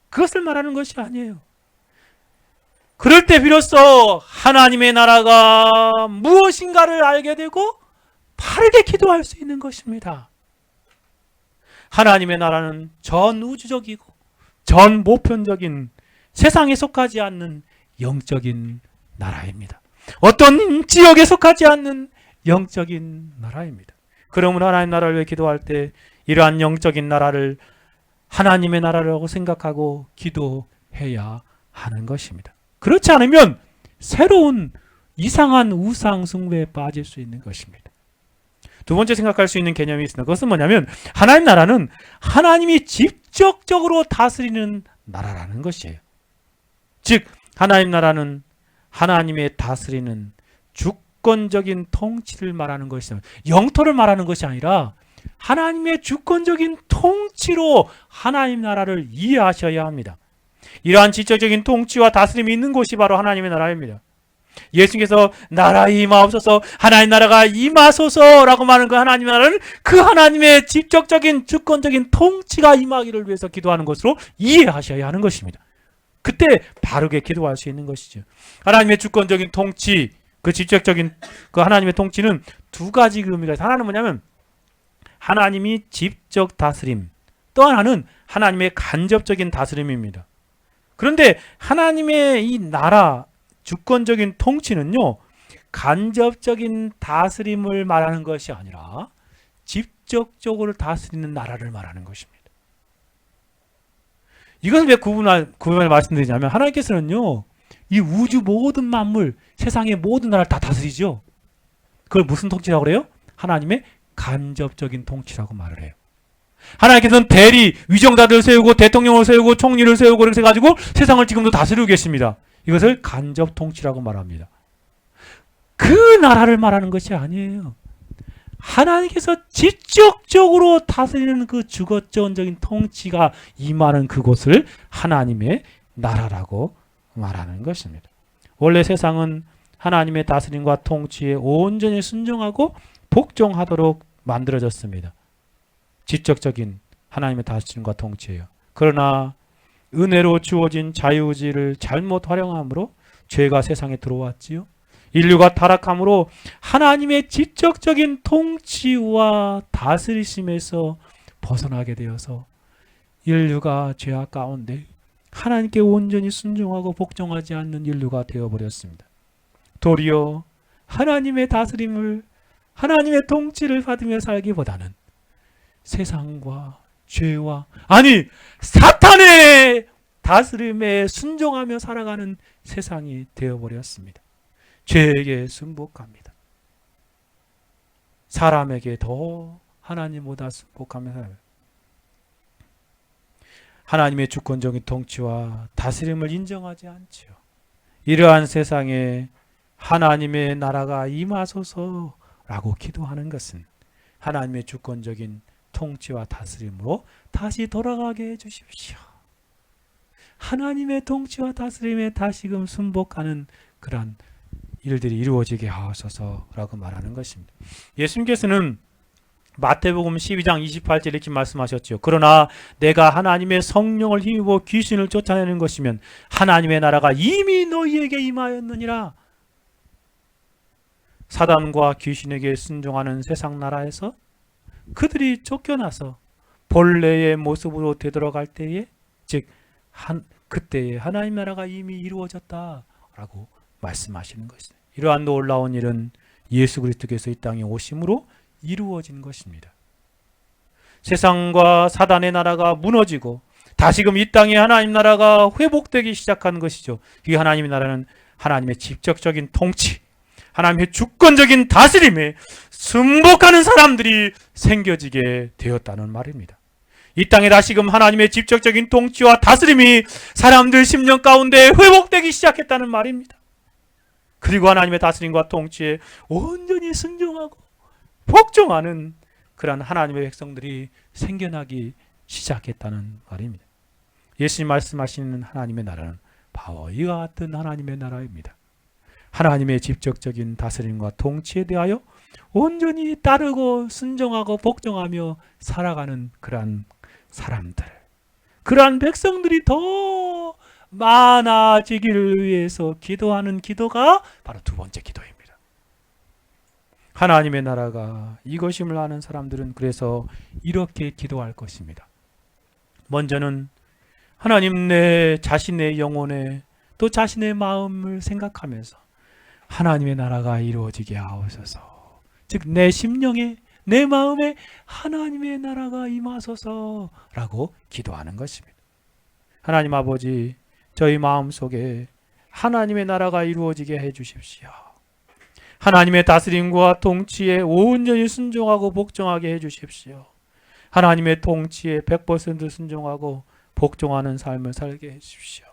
그것을 말하는 것이 아니에요. 그럴 때 비로소 하나님의 나라가 무엇인가를 알게 되고 바르게 기도할 수 있는 것입니다. 하나님의 나라는 전 우주적이고 전 보편적인 세상에 속하지 않는 영적인 나라입니다. 어떤 지역에 속하지 않는 영적인 나라입니다. 그러면 하나님의 나라를 위해 기도할 때 이러한 영적인 나라를 하나님의 나라라고 생각하고 기도해야 하는 것입니다. 그렇지 않으면 새로운 이상한 우상 숭배에 빠질 수 있는 것입니다. 두 번째 생각할 수 있는 개념이 있습니다. 그것은 뭐냐면 하나님 나라는 하나님이 직접적으로 다스리는 나라라는 것이에요. 즉 하나님 나라는 하나님의 다스리는 주권적인 통치를 말하는 것이죠. 영토를 말하는 것이 아니라 하나님의 주권적인 통치로 하나님 나라를 이해하셔야 합니다. 이러한 지적적인 통치와 다스림이 있는 곳이 바로 하나님의 나라입니다. 예수님께서 나라에 임하옵소서, 하나님 나라가 임하소서라고 말하는 그 하나님의 나라는 그 하나님의 직접적인 주권적인 통치가 임하기를 위해서 기도하는 것으로 이해하셔야 하는 것입니다. 그때 바르게 기도할 수 있는 것이죠. 하나님의 주권적인 통치, 그 직접적인 그 하나님의 통치는 두 가지 의미가 있어요. 하나는 뭐냐면 하나님이 직접 다스림, 또 하나는 하나님의 간접적인 다스림입니다. 그런데 하나님의 이 나라 주권적인 통치는요, 간접적인 다스림을 말하는 것이 아니라 직접적으로 다스리는 나라를 말하는 것입니다. 이것을 왜 구분을 말씀드리냐면 하나님께서는요, 이 우주 모든 만물, 세상의 모든 나라를 다 다스리죠. 그걸 무슨 통치라고 그래요? 하나님의 간접적인 통치라고 말을 해요. 하나님께서는 대리 위정자들을 세우고 대통령을 세우고 총리를 세우고 이렇게 해가지고 세상을 지금도 다스리고 계십니다. 이것을 간접 통치라고 말합니다. 그 나라를 말하는 것이 아니에요. 하나님께서 직접적으로 다스리는 그 주거적인 통치가 임하는 그곳을 하나님의 나라라고 말하는 것입니다. 원래 세상은 하나님의 다스림과 통치에 온전히 순종하고 복종하도록 만들어졌습니다. 직접적인 하나님의 다스림과 통치예요. 그러나 은혜로 주어진 자유의지를 잘못 활용함으로 죄가 세상에 들어왔지요. 인류가 타락함으로 하나님의 직접적인 통치와 다스리심에서 벗어나게 되어서 인류가 죄악 가운데 하나님께 온전히 순종하고 복종하지 않는 인류가 되어버렸습니다. 도리어 하나님의 다스림을, 하나님의 통치를 받으며 살기보다는 세상과 죄와, 아니 사탄의 다스림에 순종하며 살아가는 세상이 되어버렸습니다. 죄에게 순복합니다. 사람에게 더 하나님보다 순복하며 살아요. 하나님의 주권적인 통치와 다스림을 인정하지 않지요. 이러한 세상에 하나님의 나라가 임하소서라고 기도하는 것은 하나님의 주권적인 통치와 다스림으로 다시 돌아가게 해주십시오. 하나님의 통치와 다스림에 다시금 순복하는 그러한 일들이 이루어지게 하소서라고 말하는 것입니다. 예수님께서는 마태복음 12장 28절 이렇게 말씀하셨죠. 그러나 내가 하나님의 성령을 힘입어 귀신을 쫓아내는 것이면 하나님의 나라가 이미 너희에게 임하였느니라. 사단과 귀신에게 순종하는 세상 나라에서 그들이 쫓겨나서 본래의 모습으로 되돌아갈 때에, 즉 그때에 하나님 나라가 이미 이루어졌다라고 말씀하시는 것입니다. 이러한 놀라운 일은 예수 그리스도께서 이 땅에 오심으로 이루어진 것입니다. 세상과 사단의 나라가 무너지고 다시금 이 땅에 하나님 나라가 회복되기 시작한 것이죠. 이 하나님의 나라는 하나님의 직접적인 통치, 하나님의 주권적인 다스림에 순복하는 사람들이 생겨지게 되었다는 말입니다. 이 땅에 다시금 하나님의 직접적인 통치와 다스림이 사람들 심령 가운데 회복되기 시작했다는 말입니다. 그리고 하나님의 다스림과 통치에 온전히 순종하고 복종하는 그러한 하나님의 백성들이 생겨나기 시작했다는 말입니다. 예수님 말씀하시는 하나님의 나라는 바로 이와 같은 하나님의 나라입니다. 하나님의 직접적인 다스림과 통치에 대하여 온전히 따르고 순종하고 복종하며 살아가는 그러한 사람들, 그러한 백성들이 더 많아지기를 위해서 기도하는 기도가 바로 두 번째 기도입니다. 하나님의 나라가 이것임을 아는 사람들은 그래서 이렇게 기도할 것입니다. 먼저는 하나님, 내 자신의 영혼에 또 자신의 마음을 생각하면서 하나님의 나라가 이루어지게 하옵소서. 즉 내 심령에, 내 마음에 하나님의 나라가 임하소서라고 기도하는 것입니다. 하나님 아버지, 저희 마음속에 하나님의 나라가 이루어지게 해주십시오. 하나님의 다스림과 통치에 온전히 순종하고 복종하게 해주십시오. 하나님의 통치에 100% 순종하고 복종하는 삶을 살게 해주십시오.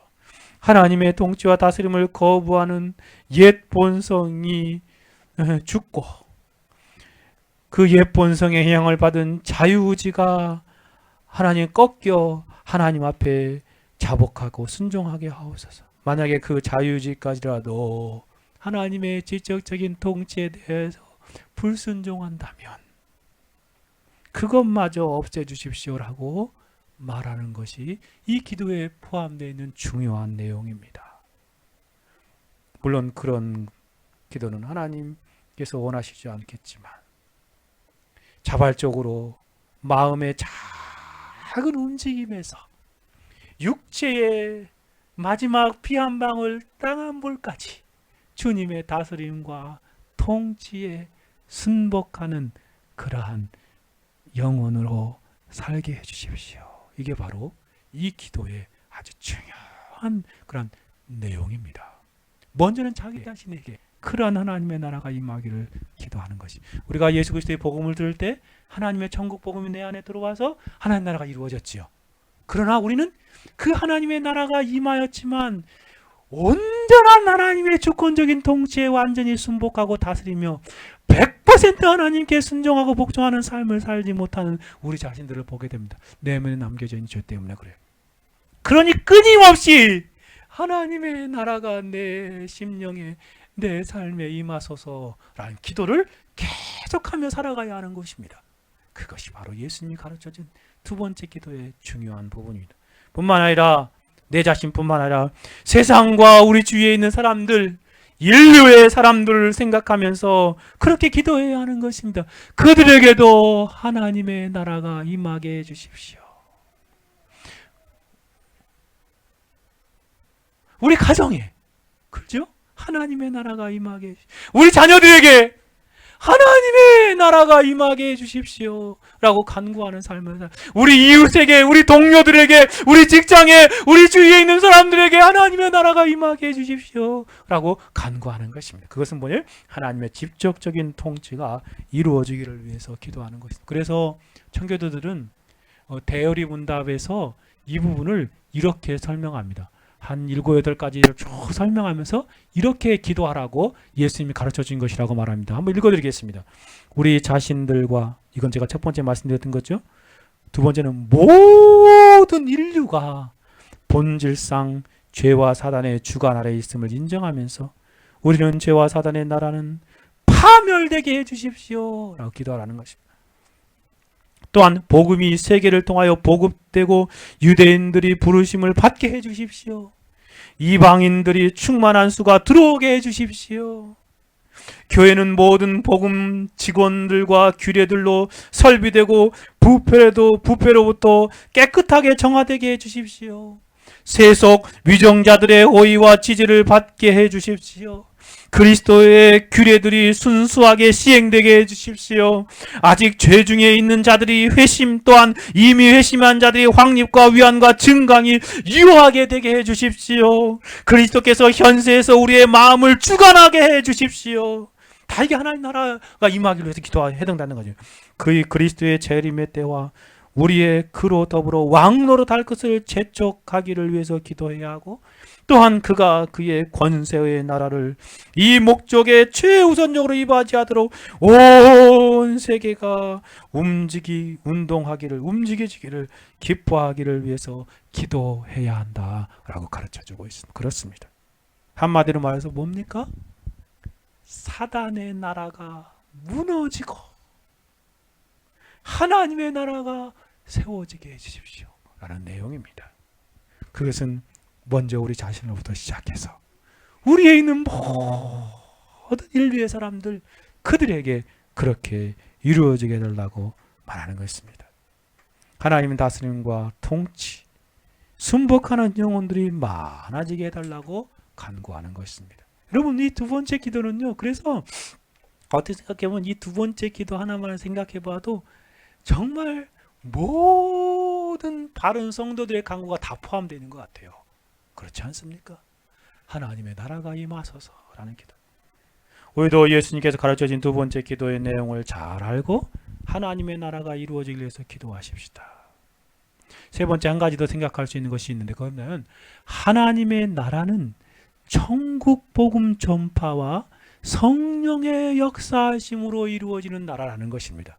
하나님의 통치와 다스림을 거부하는 옛 본성이 죽고 그 옛 본성의 영향을 받은 자유의지가 하나님 꺾여 하나님 앞에 자복하고 순종하게 하옵소서. 만약에 그 자유의지까지라도 하나님의 직접적인 통치에 대해서 불순종한다면 그것마저 없애주십시오라고 말하는 것이 이 기도에 포함되어 있는 중요한 내용입니다. 물론 그런 기도는 하나님께서 원하시지 않겠지만 자발적으로 마음의 작은 움직임에서 육체의 마지막 피 한 방울 땅 한 볼까지 주님의 다스림과 통치에 순복하는 그러한 영혼으로 살게 해주십시오. 이게 바로 이 기도의 아주 중요한 그런 내용입니다. 먼저는 자기 자신에게 그러한 하나님의 나라가 임하기를 기도하는 것이, 우리가 예수 그리스도의 복음을 들을 때 하나님의 천국 복음이 내 안에 들어와서 하나님 나라가 이루어졌지요. 그러나 우리는 그 하나님의 나라가 임하였지만 온전한 하나님의 주권적인 통치에 완전히 순복하고 다스리며 100% 100% 하나님께 순종하고 복종하는 삶을 살지 못하는 우리 자신들을 보게 됩니다. 내면에 남겨져 있는 죄 때문에 그래요. 그러니 끊임없이 하나님의 나라가 내 심령에 내 삶에 임하소서라는 기도를 계속하며 살아가야 하는 것입니다. 그것이 바로 예수님이 가르쳐준 두 번째 기도의 중요한 부분입니다. 뿐만 아니라 내 자신뿐만 아니라 세상과 우리 주위에 있는 사람들, 인류의 사람들을 생각하면서 그렇게 기도해야 하는 것입니다. 그들에게도 하나님의 나라가 임하게 해주십시오. 우리 가정에, 그렇죠? 하나님의 나라가 임하게 해주십시오. 우리 자녀들에게 하나님의 나라가 임하게 해주십시오 라고 간구하는 삶을 살, 우리 이웃에게, 우리 동료들에게, 우리 직장에, 우리 주위에 있는 사람들에게 하나님의 나라가 임하게 해주십시오 라고 간구하는 것입니다. 그것은 뭐예요? 하나님의 직접적인 통치가 이루어지기를 위해서 기도하는 것입니다. 그래서 청교도들은 대열이 문답에서 이 부분을 이렇게 설명합니다. 한 7, 8가지를 쭉 설명하면서 이렇게 기도하라고 예수님이 가르쳐 준 것이라고 말합니다. 한번 읽어드리겠습니다. 우리 자신들과, 이건 제가 첫 번째 말씀드렸던 거죠. 두 번째는 모든 인류가 본질상 죄와 사단의 주관 아래에 있음을 인정하면서 우리는 죄와 사단의 나라는 파멸되게 해주십시오 라고 기도하라는 것입니다. 또한 복음이 세계를 통하여 보급되고 유대인들이 부르심을 받게 해주십시오. 이방인들이 충만한 수가 들어오게 해주십시오. 교회는 모든 복음 직원들과 규례들로 설비되고 부패로부터 깨끗하게 정화되게 해주십시오. 세속 위정자들의 호의와 지지를 받게 해주십시오. 그리스도의 규례들이 순수하게 시행되게 해주십시오. 아직 죄 중에 있는 자들이 회심, 또한 이미 회심한 자들이 확립과 위안과 증강이 유효하게 되게 해주십시오. 그리스도께서 현세에서 우리의 마음을 주관하게 해주십시오. 다 이게 하나님 나라가 임하기를 위해서 해당되는 거죠. 그의 그리스도의 재림의 때와 우리의 그로 더불어 왕노릇 할 것을 재촉하기를 위해서 기도해야 하고, 또한 그가 그의 권세의 나라를 이 목적에 최우선적으로 이바지하도록 온 세계가 움직이지기를 기뻐하기를 위해서 기도해야 한다라고 가르쳐주고 있습니다. 그렇습니다. 한마디로 말해서 뭡니까? 사단의 나라가 무너지고 하나님의 나라가 세워지게 해주십시오 라는 내용입니다. 그것은 먼저 우리 자신으로부터 시작해서 우리에 있는 모든 인류의 사람들, 그들에게 그렇게 이루어지게 해달라고 말하는 것입니다. 하나님의 다스림과 통치, 순복하는 영혼들이 많아지게 해달라고 간구하는 것입니다. 여러분, 이 두 번째 기도는요, 그래서 어떻게 생각해보면 이 두 번째 기도 하나만 생각해봐도 정말 모든 바른 성도들의 간구가 다 포함되어 있는 것 같아요. 그렇지 않습니까? 하나님의 나라가 임하소서라는 기도. 우리도 예수님께서 가르쳐진 두 번째 기도의 내용을 잘 알고 하나님의 나라가 이루어지기 위해서 기도하십시다. 세 번째, 한 가지 더 생각할 수 있는 것이 있는데, 그러면 하나님의 나라는 천국 복음 전파와 성령의 역사하심으로 이루어지는 나라라는 것입니다.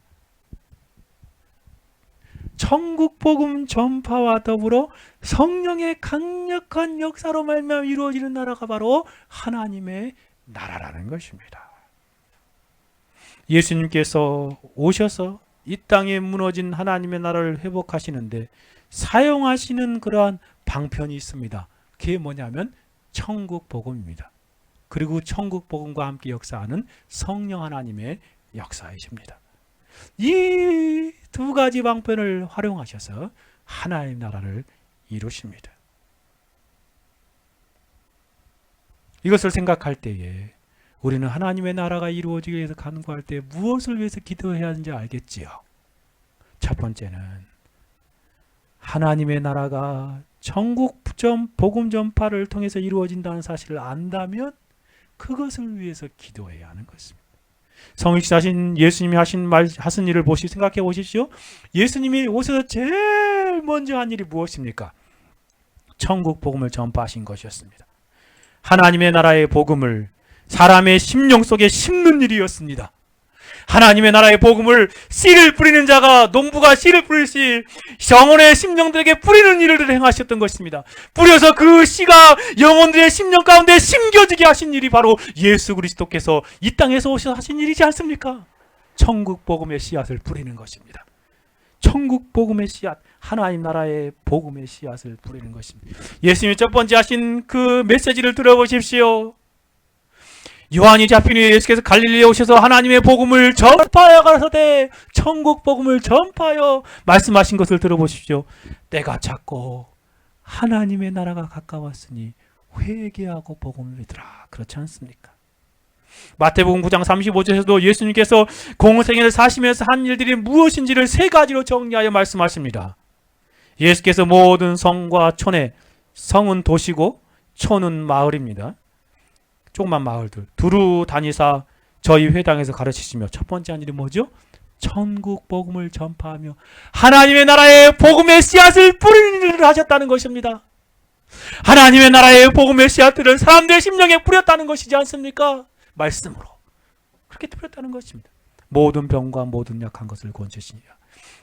천국 복음 전파와 더불어 성령의 강력한 역사로 말미암아 이루어지는 나라가 바로 하나님의 나라라는 것입니다. 예수님께서 오셔서 이 땅에 무너진 하나님의 나라를 회복하시는데 사용하시는 그러한 방편이 있습니다. 그게 뭐냐면 천국 복음입니다. 그리고 천국 복음과 함께 역사하는 성령 하나님의 역사이십니다. 이 두 가지 방편을 활용하셔서 하나님의 나라를 이루십니다. 이것을 생각할 때에 우리는 하나님의 나라가 이루어지기 위해서 간구할 때 무엇을 위해서 기도해야 하는지 알겠지요. 첫 번째는 하나님의 나라가 천국 복음 전파를 통해서 이루어진다는 사실을 안다면 그것을 위해서 기도해야 하는 것입니다. 성육신 예수님이 하신 일을 생각해 보십시오. 예수님이 오셔서 제일 먼저 한 일이 무엇입니까? 천국 복음을 전파하신 것이었습니다. 하나님의 나라의 복음을 사람의 심령 속에 심는 일이었습니다. 하나님의 나라의 복음을 씨를 뿌리는 자가 농부가 씨를 뿌리듯이 영혼의 심령들에게 뿌리는 일을 행하셨던 것입니다. 뿌려서 그 씨가 영혼들의 심령 가운데 심겨지게 하신 일이 바로 예수 그리스도께서 이 땅에서 오셔서 하신 일이지 않습니까? 천국 복음의 씨앗을 뿌리는 것입니다. 천국 복음의 씨앗, 하나님 나라의 복음의 씨앗을 뿌리는 것입니다. 예수님이 첫 번째 하신 그 메시지를 들어보십시오. 요한이 잡힌 후에 예수께서 갈릴리에 오셔서 하나님의 복음을 전파하여 가라사대 천국 복음을 전파하여 말씀하신 것을 들어보십시오. 때가 찼고 하나님의 나라가 가까웠으니 회개하고 복음을 믿으라. 그렇지 않습니까? 마태복음 9장 35절에서도 예수님께서 공생애를 사시면서 한 일들이 무엇인지를 세 가지로 정리하여 말씀하십니다. 예수께서 모든 성과 촌에, 성은 도시고 촌은 마을입니다. 조그만 마을들 두루 다니사 저희 회당에서 가르치시며 첫 번째 한 일이 뭐죠? 천국 복음을 전파하며 하나님의 나라의 복음의 씨앗을 뿌리는 일을 하셨다는 것입니다. 하나님의 나라의 복음의 씨앗들을 사람들의 심령에 뿌렸다는 것이지 않습니까? 말씀으로 그렇게 뿌렸다는 것입니다. 모든 병과 모든 약한 것을 고치시니라.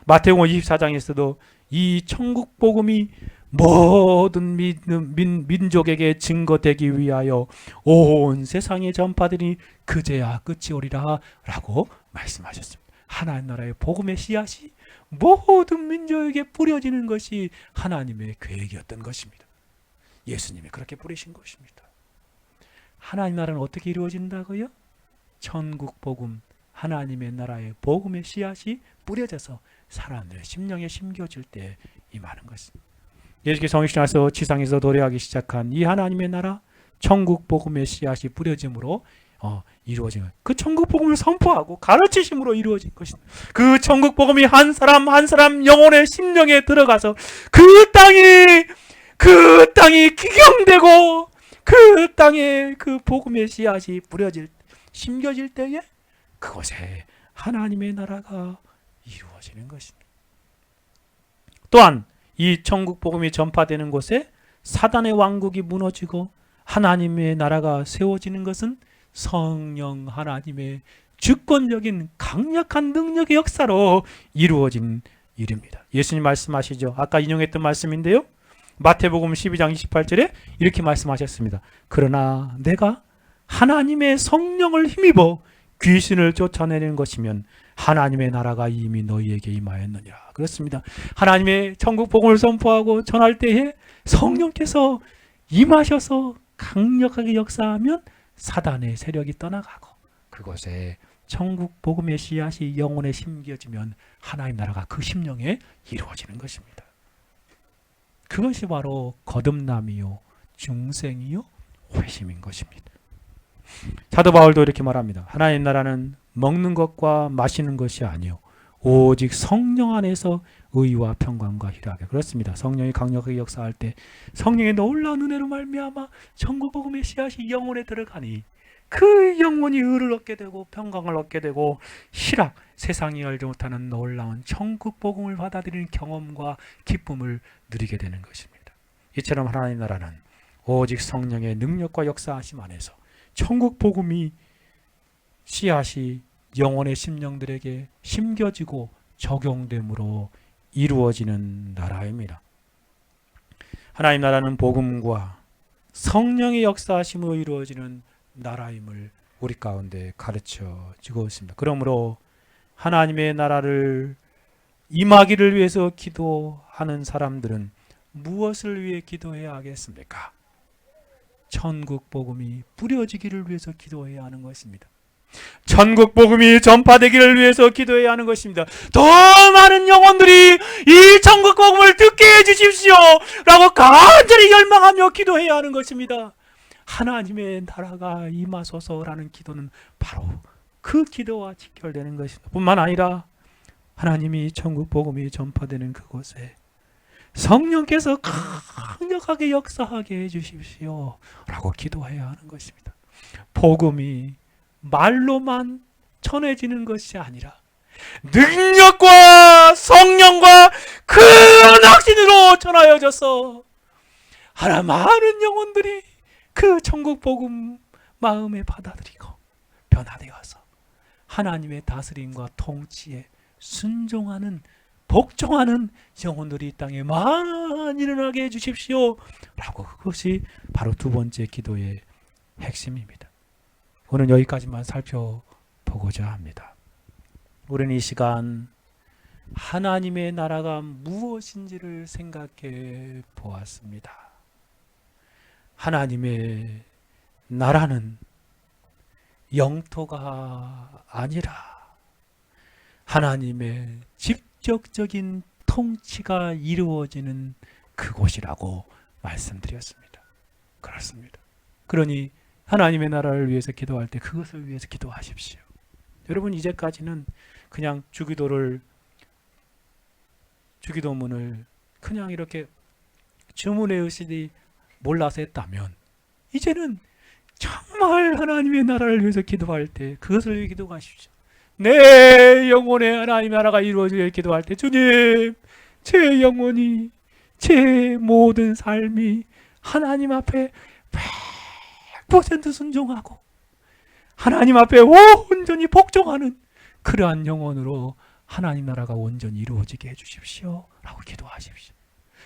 마태복음 24장에서도 이 천국 복음이 모든 민족에게 증거되기 위하여 온 세상에 전파되니 그제야 끝이 오리라 라고 말씀하셨습니다. 하나님 나라의 복음의 씨앗이 모든 민족에게 뿌려지는 것이 하나님의 계획이었던 것입니다. 예수님이 그렇게 뿌리신 것입니다. 하나님 나라는 어떻게 이루어진다고요? 천국 복음, 하나님의 나라의 복음의 씨앗이 뿌려져서 사람들의 심령에 심겨질 때 임하는 것입니다. 예수께서 성육신하셔서 지상에서 도래하기 시작한 이 하나님의 나라, 천국 복음의 씨앗이 뿌려짐으로 이루어진 그 천국 복음을 선포하고 가르치심으로 이루어진 것입니다. 그 천국 복음이 한 사람 한 사람 영혼의 심령에 들어가서 그 땅이 기경되고 그 땅에 그 복음의 씨앗이 뿌려질 심겨질 때에 그곳에 하나님의 나라가 이루어지는 것입니다. 또한 이 천국 복음이 전파되는 곳에 사단의 왕국이 무너지고 하나님의 나라가 세워지는 것은 성령 하나님의 주권적인 강력한 능력의 역사로 이루어진 일입니다. 예수님 말씀하시죠. 아까 인용했던 말씀인데요. 마태복음 12장 28절에 이렇게 말씀하셨습니다. 그러나 내가 하나님의 성령을 힘입어 귀신을 쫓아내는 것이면 하나님의 나라가 이미 너희에게 임하였느니라. 그렇습니다. 하나님의 천국 복음을 선포하고 전할 때에 성령께서 임하셔서 강력하게 역사하면 사단의 세력이 떠나가고 그곳에 천국 복음의 씨앗이 영혼에 심겨지면 하나님 나라가 그 심령에 이루어지는 것입니다. 그것이 바로 거듭남이요 중생이요 회심인 것입니다. 사도 바울도 이렇게 말합니다. 하나님 나라는 먹는 것과 마시는 것이 아니요 오직 성령 안에서 의와 평강과 희락이. 그렇습니다. 성령이 강력하게 역사할 때 성령의 놀라운 은혜로 말미암아 천국 복음의 씨앗이 영혼에 들어가니 그 영혼이 의를 얻게 되고 평강을 얻게 되고 희락, 세상이 알지 못하는 놀라운 천국 복음을 받아들이는 경험과 기쁨을 누리게 되는 것입니다. 이처럼 하나님 나라는 오직 성령의 능력과 역사하심 안에서 천국 복음이 씨앗이 영혼의 심령들에게 심겨지고 적용됨으로 이루어지는 나라입니다. 하나님 나라는 복음과 성령의 역사하심으로 이루어지는 나라임을 우리 가운데 가르쳐주고 있습니다. 그러므로 하나님의 나라를 임하기를 위해서 기도하는 사람들은 무엇을 위해 기도해야 하겠습니까? 천국 복음이 뿌려지기를 위해서 기도해야 하는 것입니다. 천국 복음이 전파되기를 위해서 기도해야 하는 것입니다. 더 많은 영혼들이 이 천국 복음을 듣게 해주십시오 라고 간절히 열망하며 기도해야 하는 것입니다. 하나님의 나라가 임하소서라는 기도는 바로 그 기도와 직결되는 것입니다. 뿐만 아니라 하나님이 천국 복음이 전파되는 그곳에 성령께서 강력하게 역사하게 해주십시오 라고 기도해야 하는 것입니다. 복음이 말로만 전해지는 것이 아니라 능력과 성령과 큰 확신으로 전하여져서 하나 많은 영혼들이 그 천국 복음 마음에 받아들이고 변화되어서 하나님의 다스림과 통치에 순종하는, 복종하는 영혼들이 이 땅에 많이 일어나게 해주십시오 라고, 그것이 바로 두 번째 기도의 핵심입니다. 오늘 여기까지만 살펴보고자 합니다. 우리는 이 시간 하나님의 나라가 무엇인지를 생각해 보았습니다. 하나님의 나라는 영토가 아니라 하나님의 직접적인 통치가 이루어지는 그곳이라고 말씀드렸습니다. 그렇습니다. 그러니 하나님의 나라를 위해서 기도할 때 그것을 위해서 기도하십시오. 여러분, 이제까지는 그냥 주기도문을 그냥 이렇게 주문의 의식이 몰라서 했다면, 이제는 정말 하나님의 나라를 위해서 기도할 때 그것을 위해 기도하십시오. 내 영혼의 하나님의 나라가 이루어지게 기도할 때, 주님, 제 영혼이, 제 모든 삶이 하나님 앞에 100% 순종하고 하나님 앞에 온전히 복종하는 그러한 영혼으로 하나님 나라가 온전히 이루어지게 해주십시오 라고 기도하십시오.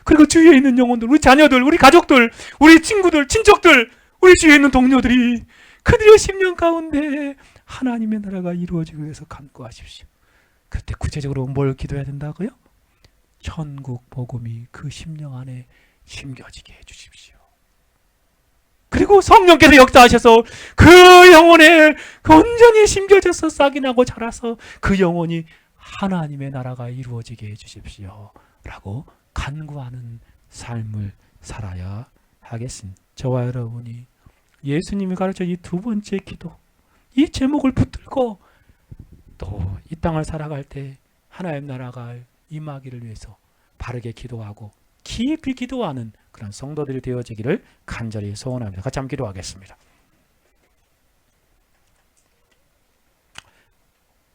그리고 주위에 있는 영혼들, 우리 자녀들, 우리 가족들, 우리 친구들, 친척들, 우리 주위에 있는 동료들이 그들의 심령 가운데 하나님의 나라가 이루어지기 위해서 간구하십시오. 그때 구체적으로 뭘 기도해야 된다고요? 천국 복음이 그 심령 안에 심겨지게 해주십시오. 그리고 성령께서 역사하셔서 그 영혼에 온전히 심겨져서 싹이 나고 자라서 그 영혼이 하나님의 나라가 이루어지게 해주십시오 라고 간구하는 삶을 살아야 하겠습니다. 저와 여러분이 예수님이 가르쳐 이 두 번째 기도, 이 제목을 붙들고 또 이 땅을 살아갈 때 하나님 나라가 임하기를 위해서 바르게 기도하고 깊이 기도하는 그런 성도들이 되어지기를 간절히 소원합니다. 같이 한번 기도하겠습니다.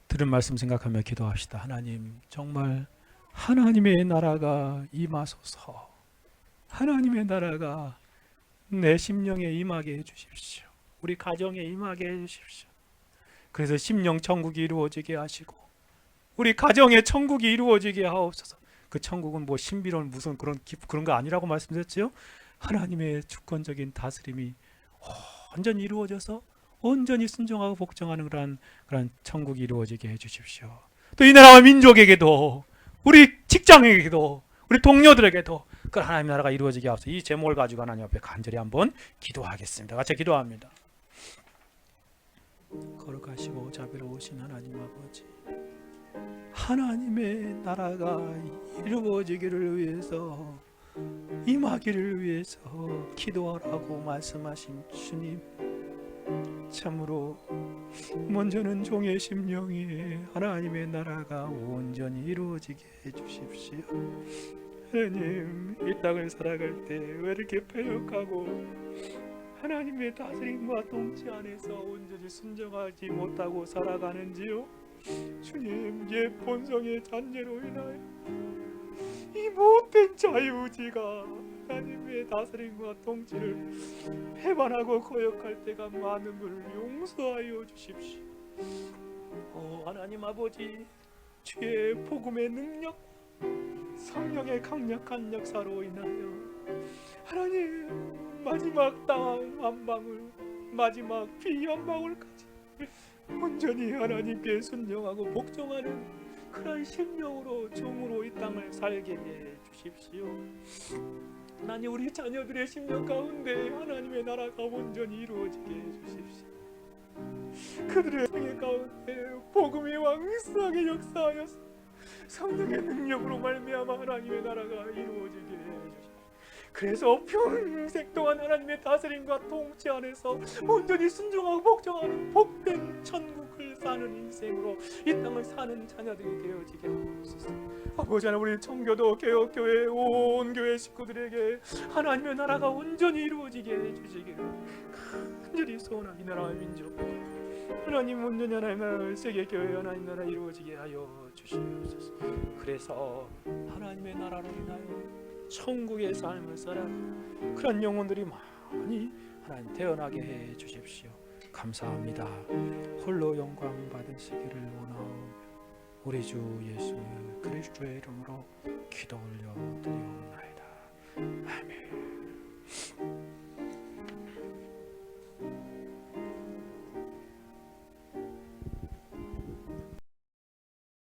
들은 말씀 생각하며 기도합시다. 하나님, 정말 하나님의 나라가 임하소서. 하나님의 나라가 내 심령에 임하게 해주십시오. 우리 가정에 임하게 해주십시오. 그래서 심령 천국이 이루어지게 하시고 우리 가정의 천국이 이루어지게 하옵소서. 그 천국은 뭐 신비로운 무슨 그런 거 아니라고 말씀드렸죠. 하나님의 주권적인 다스림이 온전히 이루어져서 온전히 순종하고 복종하는 그런 천국이 이루어지게 해주십시오. 또 이 나라와 민족에게도, 우리 직장에게도, 우리 동료들에게도 그 하나님 나라가 이루어지게 하옵소서. 이 제목을 가지고 하나님 앞에 간절히 한번 기도하겠습니다. 같이 기도합니다. 거룩하시고 자비로우신 하나님 아버지, 하나님의 나라가 이루어지기를 위해서, 임하기를 위해서 기도하라고 말씀하신 주님, 참으로 먼저는 종의 심령이 하나님의 나라가 온전히 이루어지게 해주십시오. 하나님, 이 땅을 살아갈 때 왜 이렇게 패역하고 하나님의 다스림과 통치 안에서 온전히 순종하지 못하고 살아가는지요? 주님, 옛 본성의 잔재로 인하여 이 못된 자유의지가 하나님의 다스림과 통치를 배반하고 거역할 때가 많음을 용서하여 주십시오. 하나님 아버지, 주의 복음의 능력, 성령의 강력한 역사로 인하여 하나님, 마지막 땀 한 방울, 마지막 피 한 방울까지 온전히 하나님께 순종하고 복종하는 그런 심령으로, 종으로 이 땅을 살게 해 주십시오. 하나님, 우리 자녀들의 심령 가운데 하나님의 나라가 온전히 이루어지게 해 주십시오. 그들의 생애 가운데 복음이 왕성하게 역사하여서 성령의 능력으로 말미암아 하나님의 나라가 이루어지게 해 주십시오. 그래서 평생 동안 하나님의 다스림과 통치 안에서 온전히 순종하고 복종하는 복된 천국을 사는 인생으로 이 땅을 사는 자녀들이 되어지게 하옵소서. 아버지 하나님, 우리 청교도 개혁교회 온 교회 식구들에게 하나님의 나라가 온전히 이루어지게 해주시기를 간절히 소원하기, 나라와 민족 하나님 온전히 하나님 나라, 세계교회 하나님 나라 이루어지게 하여 주시옵소서. 그래서 하나님의 나라로 인하여 천국의 삶을 살아 그런 영혼들이 많이 하나님 태어나게 해 주십시오. 감사합니다. 홀로 영광 받으시기를 원하오며 우리 주 예수 그리스도의 이름으로 기도 올려드리옵나이다.